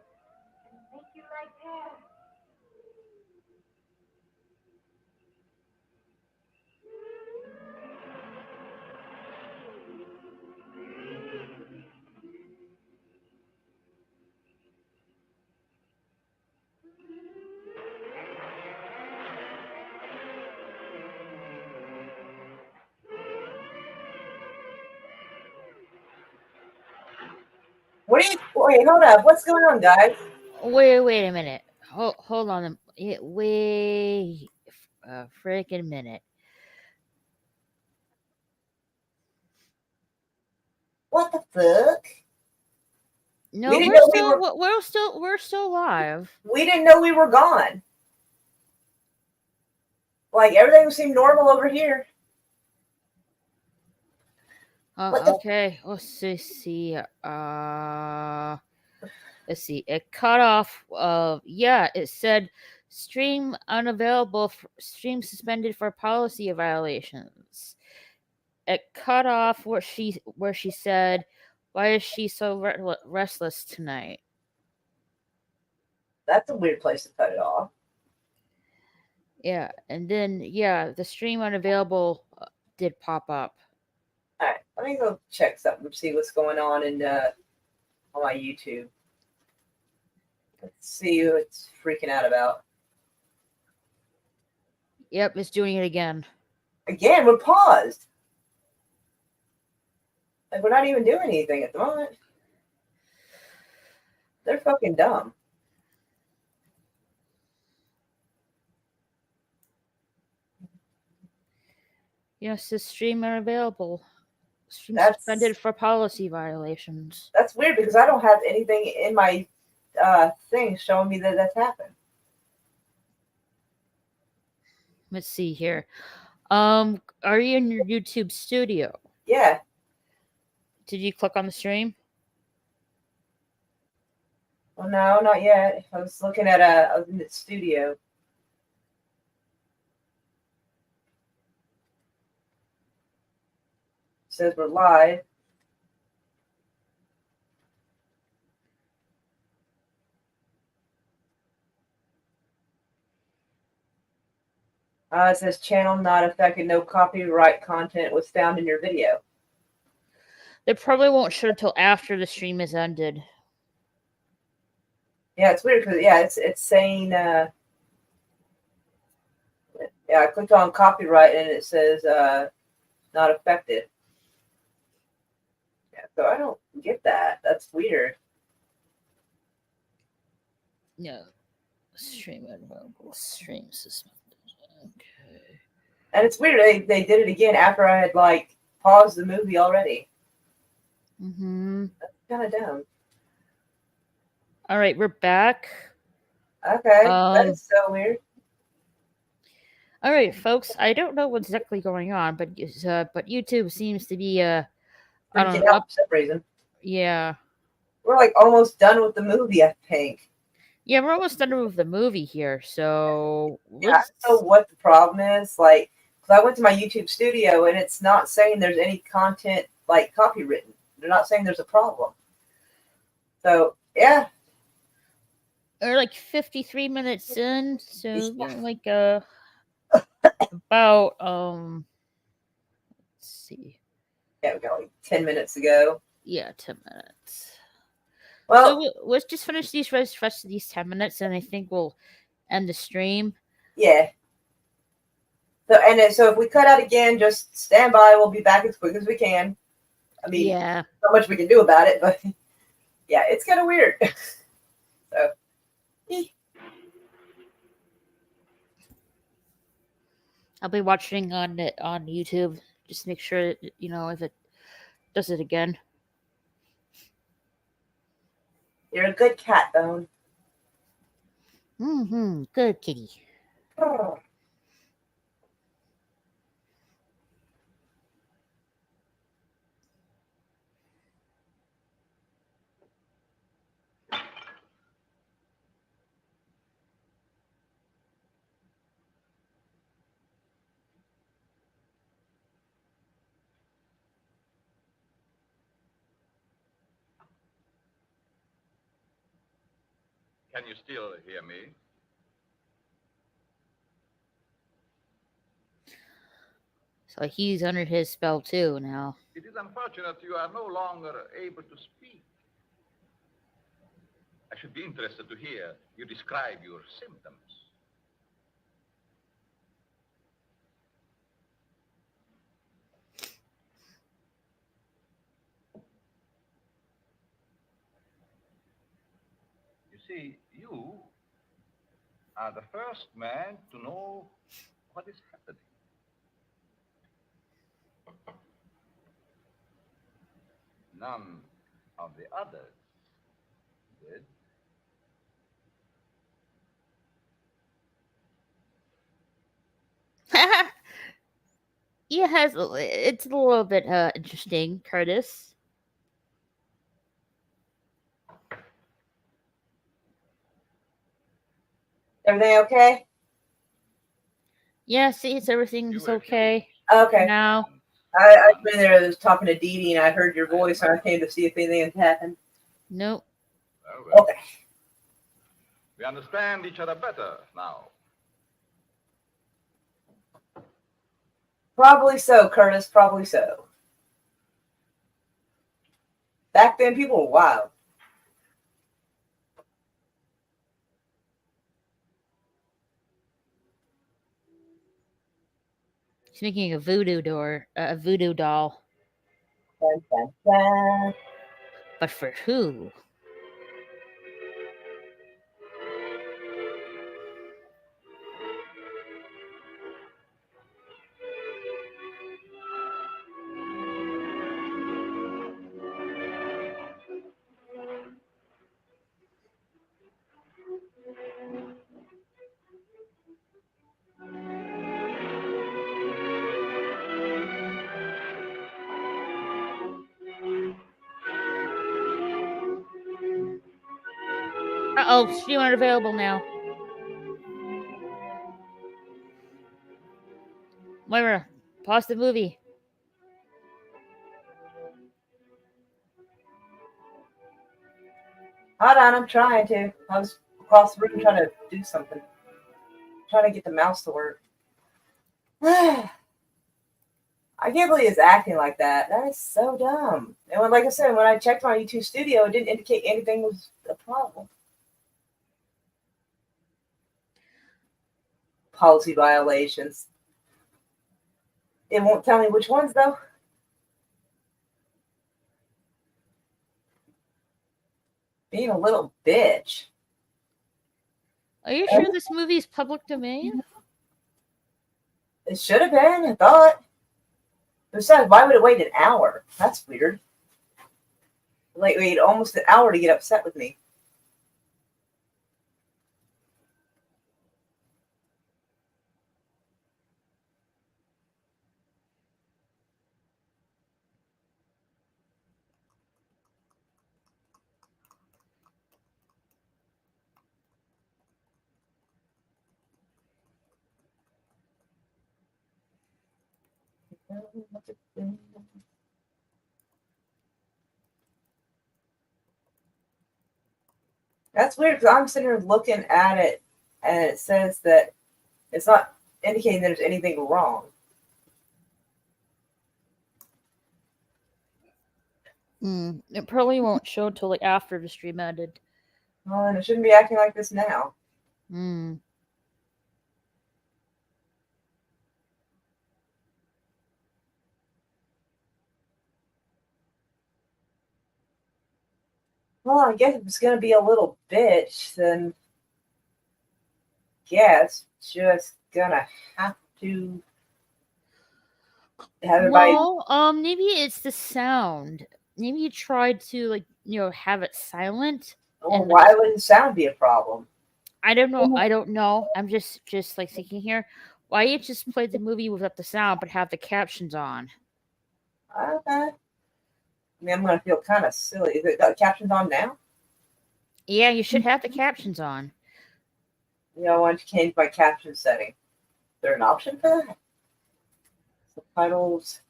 and make you like her. What are you? Wait, hold up. What's going on, guys? Wait a minute. Hold on. Wait a freaking minute. What the fuck? No, We didn't we're know still we're still live. We didn't know we were gone. Like everything seemed normal over here. What the- Okay. Let's see. Let's see. It cut off. Yeah, it said stream unavailable. Stream suspended for policy violations. It cut off where she said, "Why is she so restless tonight?" That's a weird place to cut it off. Yeah, and then the stream unavailable did pop up. All right, let me go check something, see what's going on in on my YouTube. Let's see what it's freaking out about. Yep, it's doing it again. Again, we're paused. Like we're not even doing anything at the moment. They're fucking dumb. Yes, the stream unavailable. Stream That's- suspended for policy violations. That's weird because I don't have anything in my thing showing me that that's happened. Let's see here. Are you in your YouTube studio? Yeah. Did you click on the stream? Well, no, not yet. I was looking at I was in the studio. It says we're live. It says channel not affected, no copyright content was found in your video. They probably won't show until after the stream is ended. Yeah, it's weird because it's saying yeah, I clicked on copyright and it says not affected. Yeah, so I don't get that. That's weird. No. Stream unavailable. Stream suspended. Okay. And it's weird they did it again after I had like paused the movie already. Mm-hmm. That's kind of dumb. All right, we're back. Okay, that is so weird. All right, folks. I don't know what's exactly going on, but YouTube seems to be I don't Freaking know. out for some reason. Yeah. We're like almost done with the movie, I think. Yeah, we're almost done with the movie here, so Yeah, I don't know what the problem is. Like, because I went to my YouTube studio and it's not saying there's any content like copywritten. They're not saying there's a problem. So yeah, we're like 53 minutes in, so Yeah. we're like about let's see. yeah, we got like 10 minutes to go. Yeah, 10 minutes. Well, So let's just finish these rest of these 10 minutes, and I think we'll end the stream. yeah. So if we cut out again, just stand by. We'll be back as quick as we can. I mean, Yeah. not much we can do about it, but yeah, it's kind of weird. So I'll be watching on it on YouTube. Just make sure if it does it again. You're a good cat, Bone. Good kitty. Oh. Can you still hear me? So he's under his spell too now. It is unfortunate you are no longer able to speak. I should be interested to hear you describe your symptoms. You see, you are the first man to know what is happening. None of the others did. Yeah, it's a little bit interesting, Curtis. Everything okay? Yeah, see, everything's okay Okay. now. I've been there. I was talking to Dee Dee, and I heard your voice, and I came to see if anything had happened. Nope. Well, Okay. we understand each other better now. Probably so, Curtis. Probably so. Back then, people were wild. He's making a voodoo doll. Dun, dun, dun. But for who? Uh-oh, she aren't available now. Moira, pause the movie. Hold on, I'm trying to. I was across the room trying to do something. Trying to get the mouse to work. I can't believe it's acting like that. That is so dumb. And like I said, when I checked my YouTube Studio, it didn't indicate anything was a problem. Policy violations. It won't tell me which ones, though. Being a little bitch. Are you sure this movie is public domain? It should have been, I thought. Besides, why would it wait an hour? That's weird. Like, wait almost an hour to get upset with me. That's weird because I'm sitting here looking at it and it says that it's not indicating that there's anything wrong. It probably won't show until like after the stream ended. Well, and it shouldn't be acting like this now. Well, I guess if it's going to be a little bitch, then guess just gonna have to have everybody. Well, maybe it's the sound. Maybe you tried to have it silent. Well, And why would the sound be a problem? I don't know. I don't know. I'm just like thinking here. Why you just play the movie without the sound but have the captions on? Okay. I mean, I'm gonna feel kind of silly. Is it got captions on now? Yeah, you should have the captions on. You know, I want to change my caption setting. Is there an option for that? Subtitles.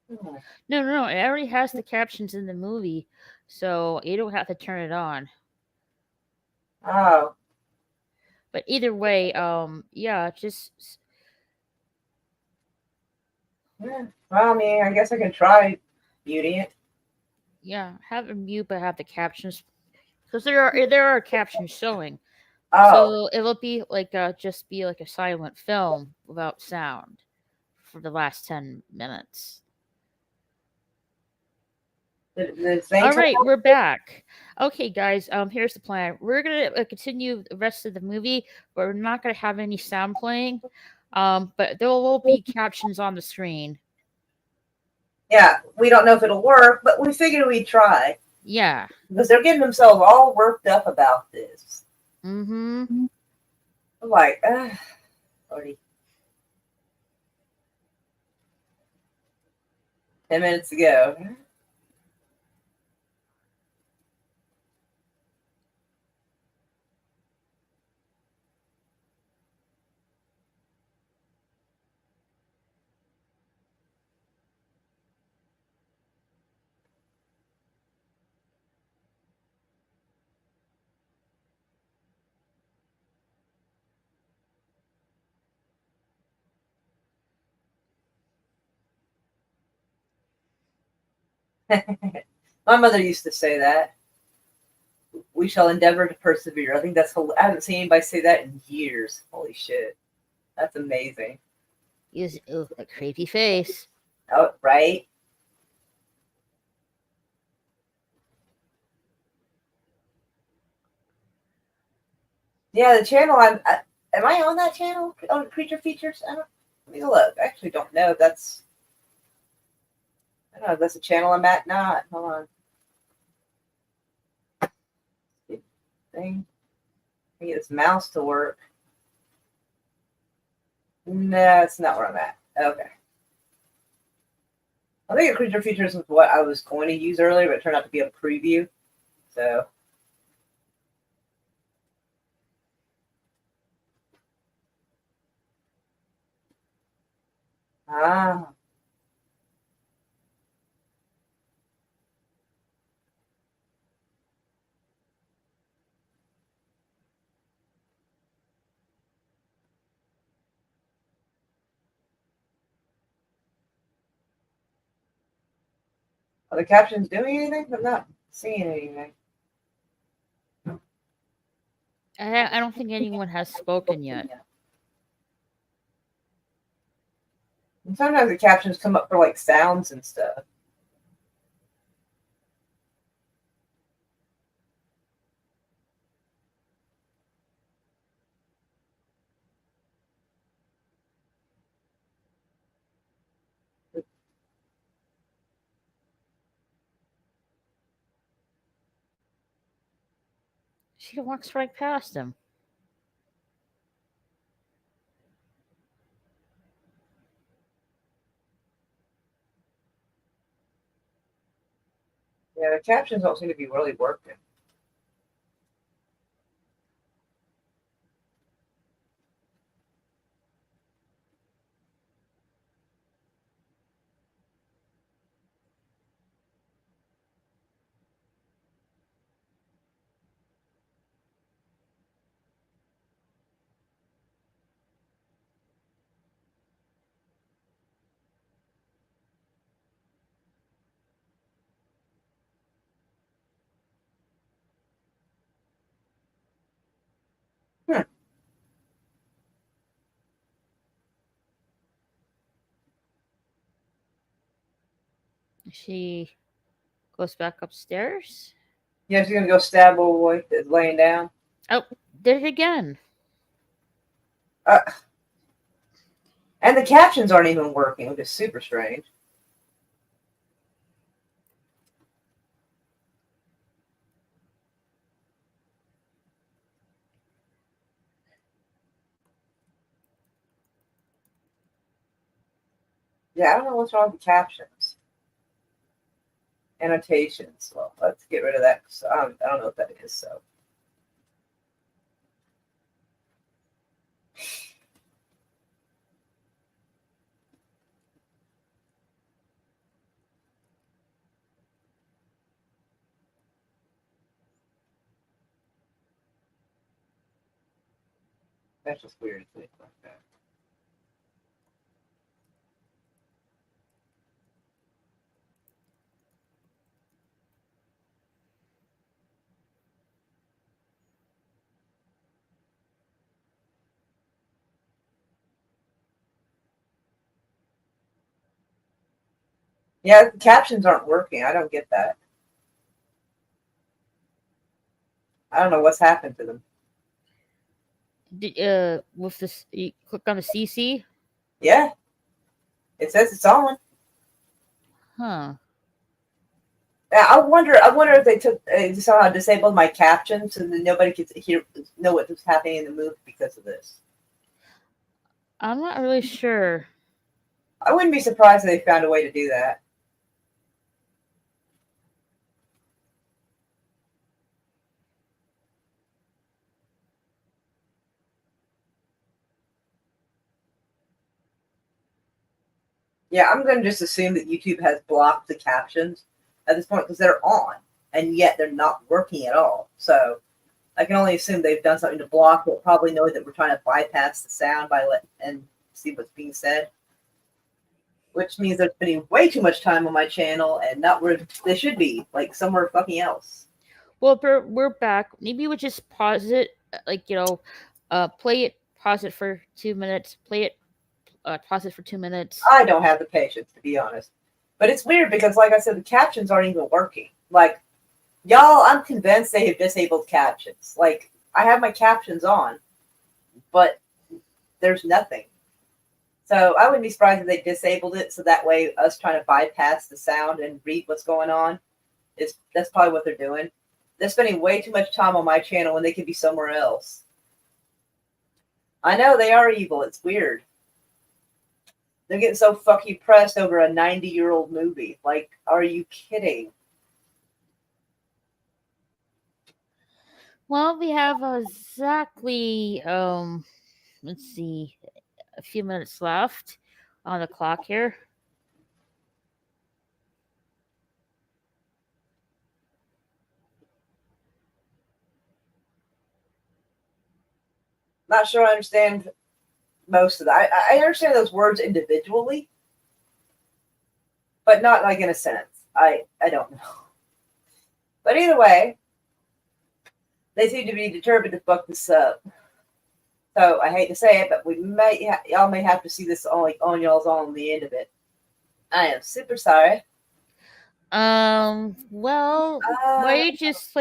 Hmm. No. It already has the captions in the movie, so you don't have to turn it on. Oh, But either way, yeah, just yeah. Well, I mean, I guess I can try muting it. yeah, have it mute but have the captions because there are captions showing. Oh, So it will be just be like a silent film without sound for the last 10 minutes. the thing. All right, we're back. Okay, guys. Here's the plan. We're gonna continue the rest of the movie, but we're not gonna have any sound playing. But there will be captions on the screen. Yeah, we don't know if it'll work, but we figured we'd try Yeah. because they're getting themselves all worked up about this. Mm-hmm. I'm like, already 10 minutes to go. My mother used to say that. We shall endeavor to persevere. I think that's. I haven't seen anybody say that in years. Holy shit, that's amazing. Use a creepy face. Oh, right. Yeah, the channel. Am I on that channel on Creature Features? I don't. Let me look. I actually don't know if that's. I don't know if that's a channel I'm at. Not. Hold on. Thing. I get this mouse to work. No, that's not where I'm at. Okay. I think Creature Features was what I was going to use earlier, but it turned out to be a preview. So. Ah. Are the captions doing anything? I'm not seeing anything. I don't think anyone has spoken yet. And sometimes the captions come up for like sounds and stuff. She walks right past him. Yeah, the captions don't seem to be really working. Hmm. She goes back upstairs. Yeah, she's gonna go stab old boy that's laying down. Oh, did it again. And the captions aren't even working, which is super strange. Yeah, I don't know what's wrong with the captions. Annotations. Well, let's get rid of that. I don't know what that is. So. That's just weird to think like that. Yeah, the captions aren't working. I don't get that. I don't know what's happened to them. With this, you click on the CC. Yeah, it says it's on. Huh. Yeah, I wonder if they took somehow disabled my captions so that nobody could know what was happening in the movie because of this. I'm not really sure. I wouldn't be surprised if they found a way to do that. Yeah, I'm going to just assume that YouTube has blocked the captions at this point because they're on, and yet they're not working at all. So I can only assume they've done something to block it. Probably know that we're trying to bypass the sound and see what's being said, which means they're spending way too much time on my channel and not where they should be, like somewhere fucking else. Well, we're back. Maybe we just pause it, play it, pause it for 2 minutes, play it, pause it for 2 minutes. I don't have the patience, to be honest. But it's weird because, like I said, the captions aren't even working. Like, y'all, I'm convinced they have disabled captions. Like, I have my captions on, but there's nothing. So I wouldn't be surprised if they disabled it so that way us trying to bypass the sound and read what's going on that's probably what they're doing. They're spending way too much time on my channel when they could be somewhere else. I know they are evil. It's weird. They're getting so fucking pressed over a 90-year-old movie. Like, are you kidding? Well, we have exactly let's see, a few minutes left on the clock here. Not sure I understand most of that. I understand those words individually, but not like in a sentence. I don't know. But either way, they seem to be determined to fuck this up. So I hate to say it, but y'all may have to see this on y'all's on the end of it. I am super sorry. Well, why you just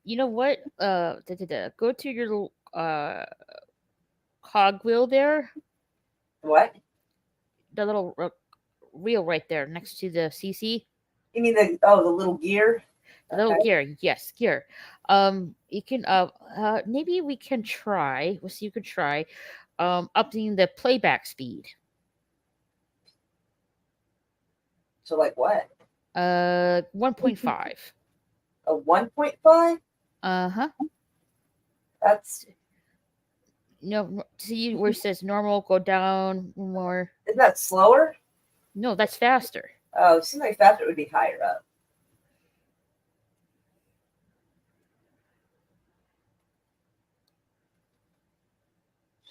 you know what? Go to your little cogwheel there. What? The little wheel right there next to the CC. You mean the little gear? The little gear, yes, gear. You can maybe we can try. We'll see. You could try upping the playback speed. So like what? 1.5. A 1.5? Uh-huh. That's No, see where it says normal, go down more. isn't that slower? No, that's faster. Oh, it seems like faster would be higher up.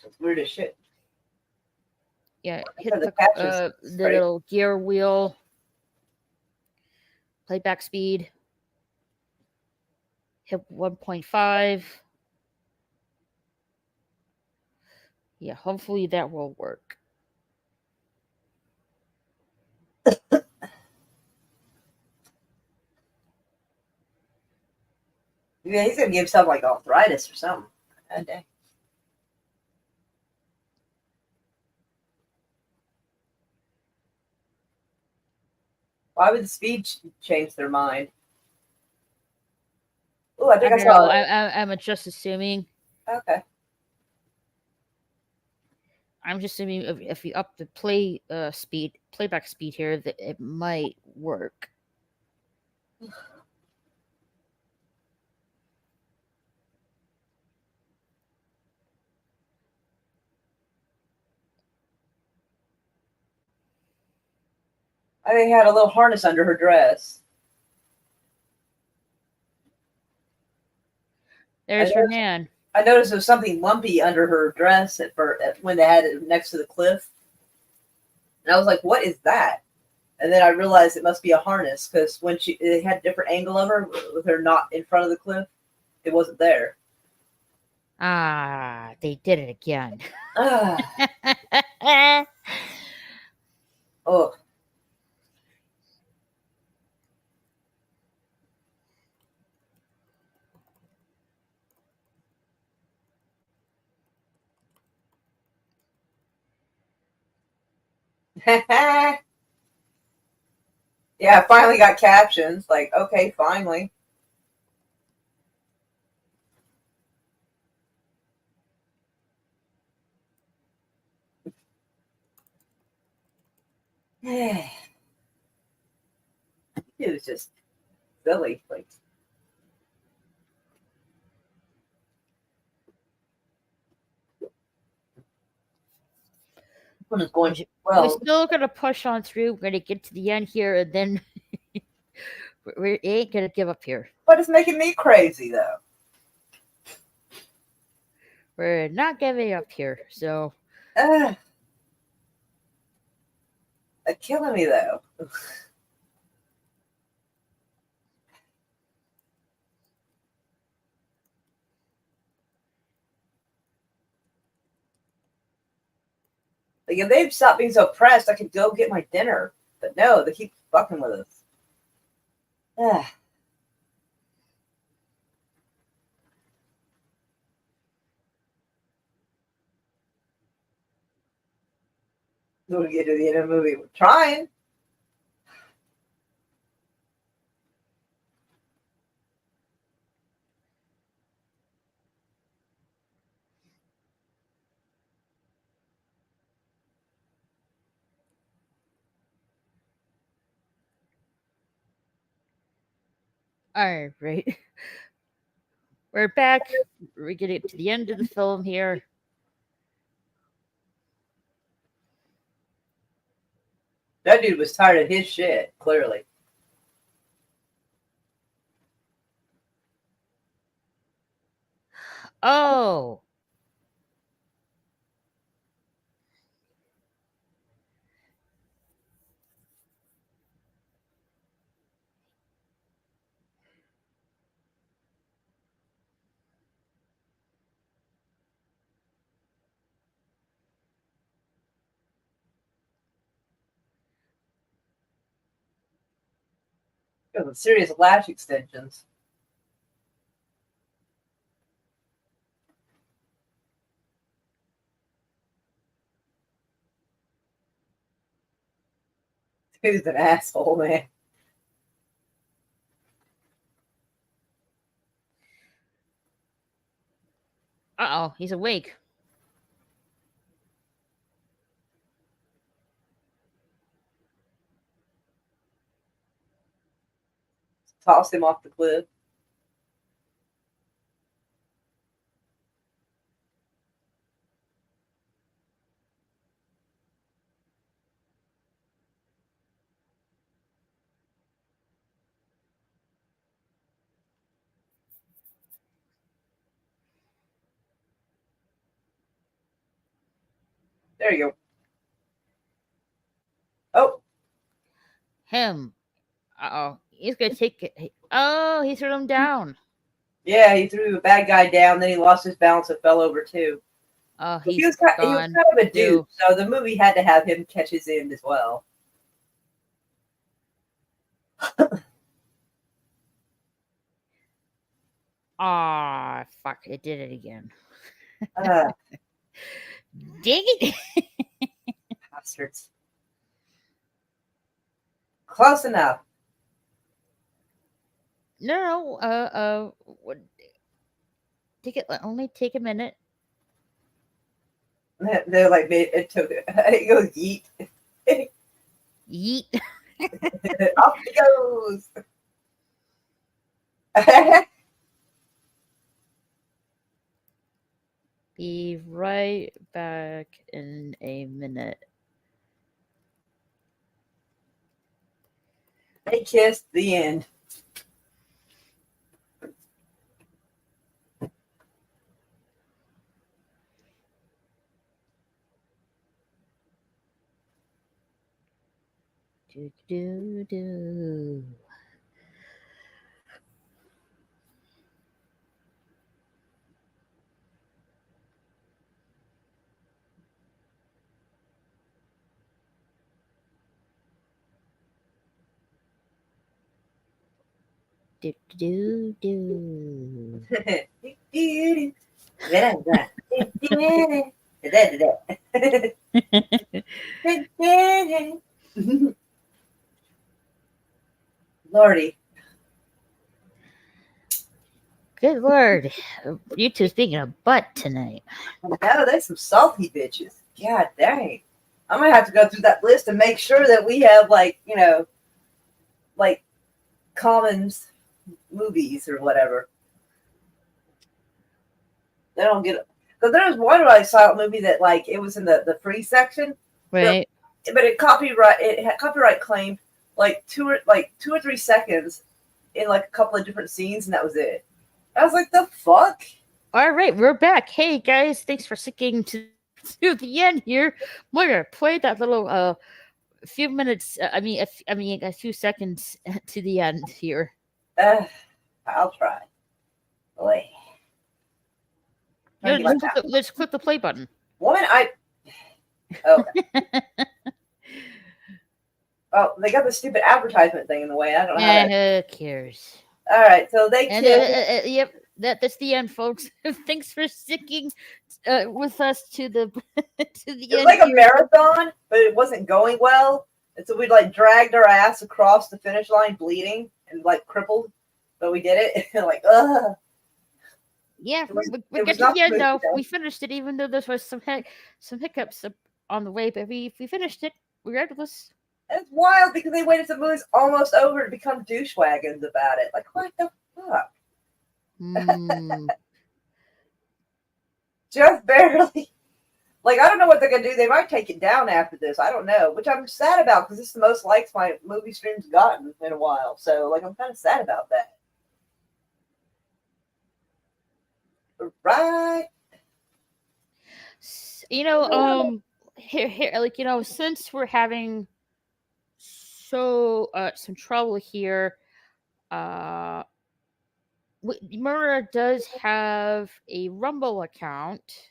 It's weird as shit. Yeah, hit So the the captions little gear wheel. Playback speed. Hit 1.5. Yeah, hopefully that will work. Yeah, he's gonna give himself like arthritis or something. God dang. Why would the speed change their mind? Oh, I I think I don't know. saw it. I'm just assuming. Okay. I'm just assuming if you up the playback speed here, that it might work. I think it had a little harness under her dress. There's Fernand. I noticed there was something lumpy under her dress when they had it next to the cliff. And I was like, what is that? And then I realized it must be a harness because when it had a different angle of her with her not in front of the cliff, it wasn't there. Ah, they did it again. Oh. Yeah, I finally got captions. Like, okay, finally. It was just silly. Like, one is going We're well. still gonna push on through. We're gonna get to the end here, and then we ain't gonna give up here. But it's making me crazy, though. We're not giving up here. So They're killing me, though. Like, if they'd stop being so pressed, I could go get my dinner. But no, they keep fucking with us. We'll get to the end of the movie. We're trying. all right, we're back. We're getting to the end of the film here. That dude was tired of his shit, clearly. Oh, It was serious lash extensions. Dude's an asshole, man. he's awake. Tossed him off the cliff. There you go. Oh. Him. He's gonna take it. Oh, he threw him down. Yeah, he threw the bad guy down, then he lost his balance and fell over too. Oh, He was kind of a dude, so the movie had to have him catch his end as well. Ah, fuck! It did it again. Uh, Dang it! bastards. Close enough. No, what? Take it. Only take a minute. They're like, it took it goes yeet. Yeet. Off it goes. Be right back in a minute. They kissed the end. Do do do. Do do do. Lordy. Good lord, you two speaking of butt tonight. No, there's some salty bitches. God dang. I'm gonna have to go through that list and make sure that we have like, like Commons movies or whatever. They don't get it. Because there was one I saw a movie that like it was in the free section. Right. But it had copyright claimed like two or 3 seconds in like a couple of different scenes, and that was it. I was like, the fuck? All right, we're back. Hey guys, thanks for sticking to the end here. Moira, play that little few minutes. A few seconds to the end here. I'll try. Boy. No, let's click the play button. Woman, okay. Oh, they got the stupid advertisement thing in the way. I don't know. Yeah, who cares? All right, so they And yep, that's the end, folks. Thanks for sticking with us to the to the It end. was like a marathon, but it wasn't going well, and so we like dragged our ass across the finish line, bleeding and like crippled. But we did it, and like, ugh. Yeah, we got to the end though. We finished it, even though there was some hiccups on the way, but we finished it regardless. It's wild because they waited till the movie's almost over to become douchewagons about it. Like, what the fuck? Just barely. Like, I don't know what they're gonna do. They might take it down after this. I don't know, which I'm sad about because it's the most likes my movie stream's gotten in a while. So, like, I'm kind of sad about that. Right. Here, like, since we're having some trouble here, Murra does have a Rumble account.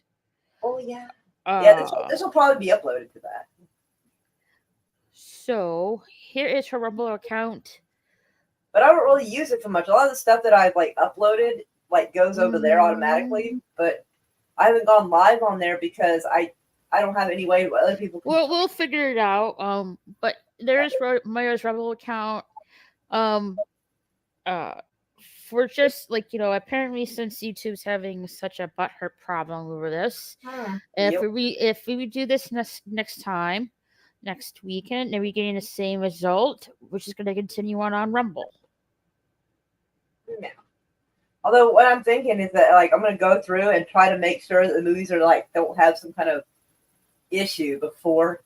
Oh yeah. Yeah, this will probably be uploaded to that. So here is her Rumble account. But I don't really use it for much. A lot of the stuff that I've like uploaded like goes over there automatically. But I haven't gone live on there because I don't have any way other people can. Well, we'll figure it out. But there is Maya's Rumble account. For just like apparently since YouTube's having such a butthurt problem over this, if we do this next time, next weekend, are we getting the same result? We're just going to continue on Rumble. Yeah. Although what I'm thinking is that like I'm going to go through and try to make sure that the movies are like don't have some kind of issue before,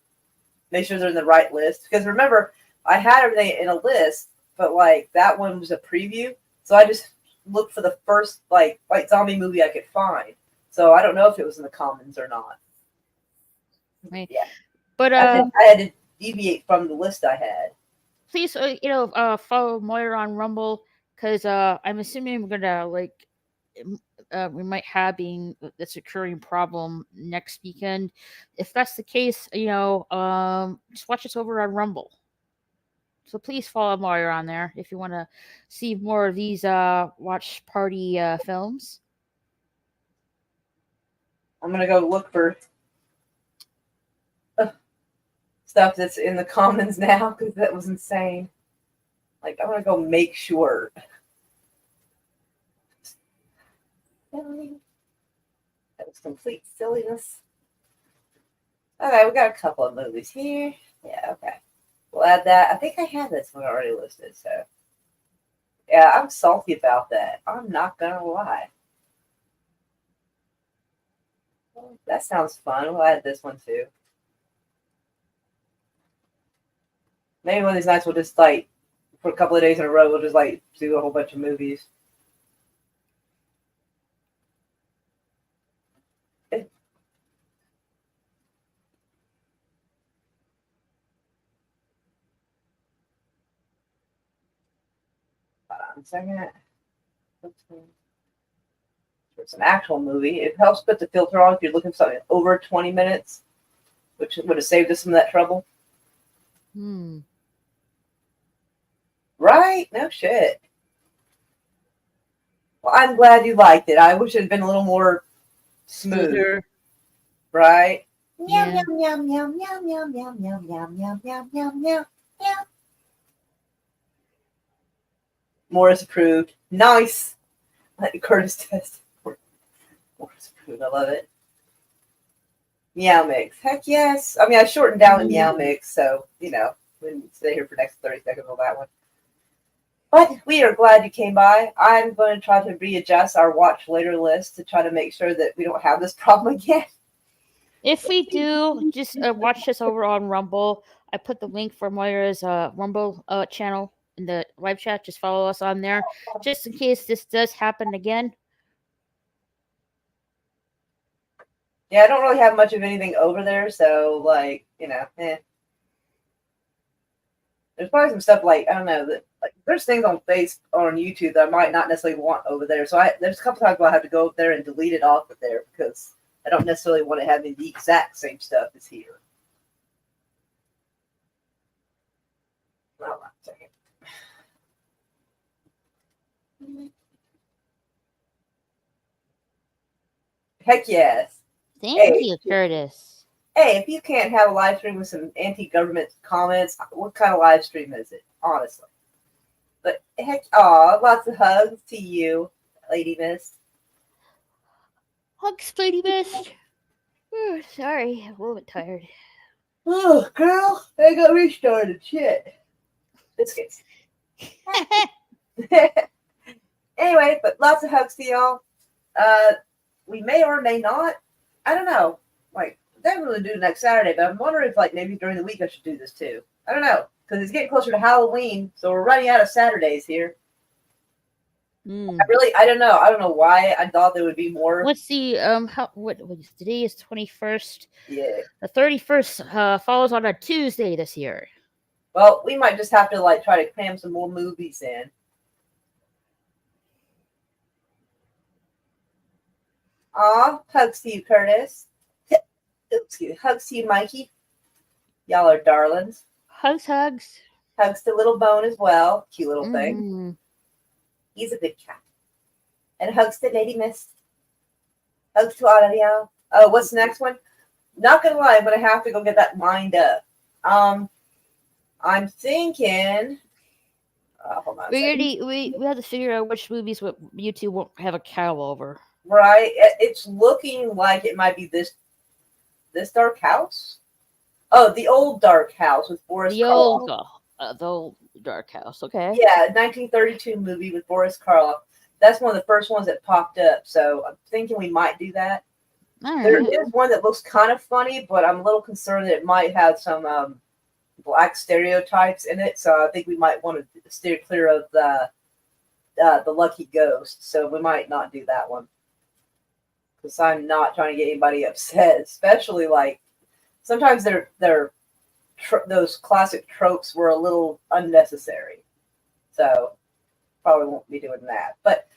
make sure they're in the right list. Because remember, I had everything in a list, but like that one was a preview. So I just looked for the first like zombie movie I could find. So I don't know if it was in the Commons or not. Right. Yeah. But I had to deviate from the list I had. Please, follow Moira on Rumble because I'm assuming we're gonna we might have this occurring problem next weekend. If that's the case, just watch us over on Rumble. So please follow Moira on there if you want to see more of these watch party films. I'm gonna go look for stuff that's in the commons now because that was insane. Like, I want to go make sure. That was complete silliness. Okay, we got a couple of movies here. Yeah, okay. We'll add that. I think I had this one already listed, so. Yeah, I'm salty about that. I'm not gonna lie. Well, that sounds fun. We'll add this one too. Maybe one of these nights we'll just like, for a couple of days in a row, we'll just like do a whole bunch of movies. Hold on a second. It's an actual movie. It helps put the filter on if you're looking for something over 20 minutes, which would have saved us some of that trouble. Right? No shit. Well, I'm glad you liked it. I wish it had been a little more smooth. Smoother. Right? Yeah. Yum, yum, yum, yum, yum, yum, yum, yum, yum, yum, yum, yum. Morris approved. Nice. Like Curtis test. Morris approved. I love it. Meow Mix. Heck yes. I mean, I shortened down the Meow Mix, so, you know, we didn't stay here for the next 30 seconds on that one. But we are glad you came by. I'm going to try to readjust our watch later list to try to make sure that we don't have this problem again. If we do, just watch us over on Rumble. I put the link for Moira's Rumble channel in the live chat. Just follow us on there, just in case this does happen again. Yeah, I don't really have much of anything over there, so, like, you know, There's probably some stuff like, I don't know, that like there's things on YouTube that I might not necessarily want over there. So there's a couple times where I have to go up there and delete it off of there because I don't necessarily want to have the exact same stuff as here. Hold on a second. Heck yes. Thank you, Curtis. Hey, if you can't have a live stream with some anti-government comments, what kind of live stream is it? Honestly. But heck, lots of hugs to you, Lady Mist. Hugs, Lady Mist. Oh, sorry, I'm a little bit tired. Oh, girl, I got restarted. Shit. Biscuits. Anyway, but lots of hugs to y'all. We may or may not. I don't know. Like, definitely do next Saturday, but I'm wondering if, like, maybe during the week I should do this too. I don't know, because it's getting closer to Halloween, so we're running out of Saturdays here. I don't know. I don't know why I thought there would be more. Let's see. What today is 21st. Yeah. The 31st falls on a Tuesday this year. Well, we might just have to like try to cram some more movies in. Aw, hugs to you, Curtis. Excuse me. Hugs to you, Mikey. Y'all are darlings. Hugs. Hugs to Little Bone as well. Cute little thing. He's a good cat. And hugs to Lady Mist. Hugs to all of y'all. Oh, what's the next one? Not gonna lie, I'm gonna have to go get that lined up. I'm thinking. Hold on. We have to figure out which movies YouTube won't have a cow over. Right. It's looking like it might be this Dark House. Oh, the old Dark House with Boris Karloff. The old Dark House. Okay. Yeah, 1932 movie with Boris Karloff. That's one of the first ones that popped up. So I'm thinking we might do that. All There right. is one that looks kind of funny, but I'm a little concerned that it might have some black stereotypes in it. So I think we might want to steer clear of the Lucky Ghost. So we might not do that one. Because I'm not trying to get anybody upset, especially like sometimes those classic tropes were a little unnecessary. So probably won't be doing that. But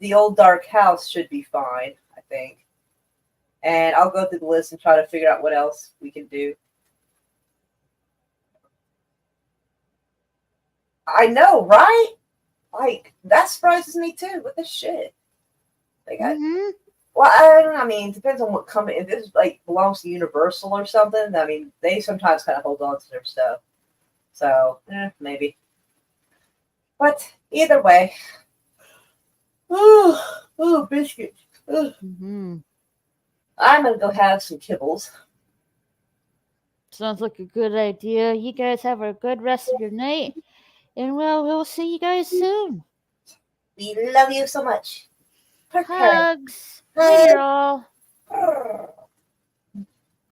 the old Dark House should be fine, I think. And I'll go through the list and try to figure out what else we can do. I know, right? Like, that surprises me too. What the shit? Like, well, I don't know. I mean, it depends on what company. If this like belongs to Universal or something, I mean, they sometimes kind of hold on to their stuff. So, maybe. But either way, ooh, biscuits. Ooh. I'm gonna go have some kibbles. Sounds like a good idea. You guys have a good rest of your night, and well, we'll see you guys soon. We love you so much. Prepare. Hugs. Later, all.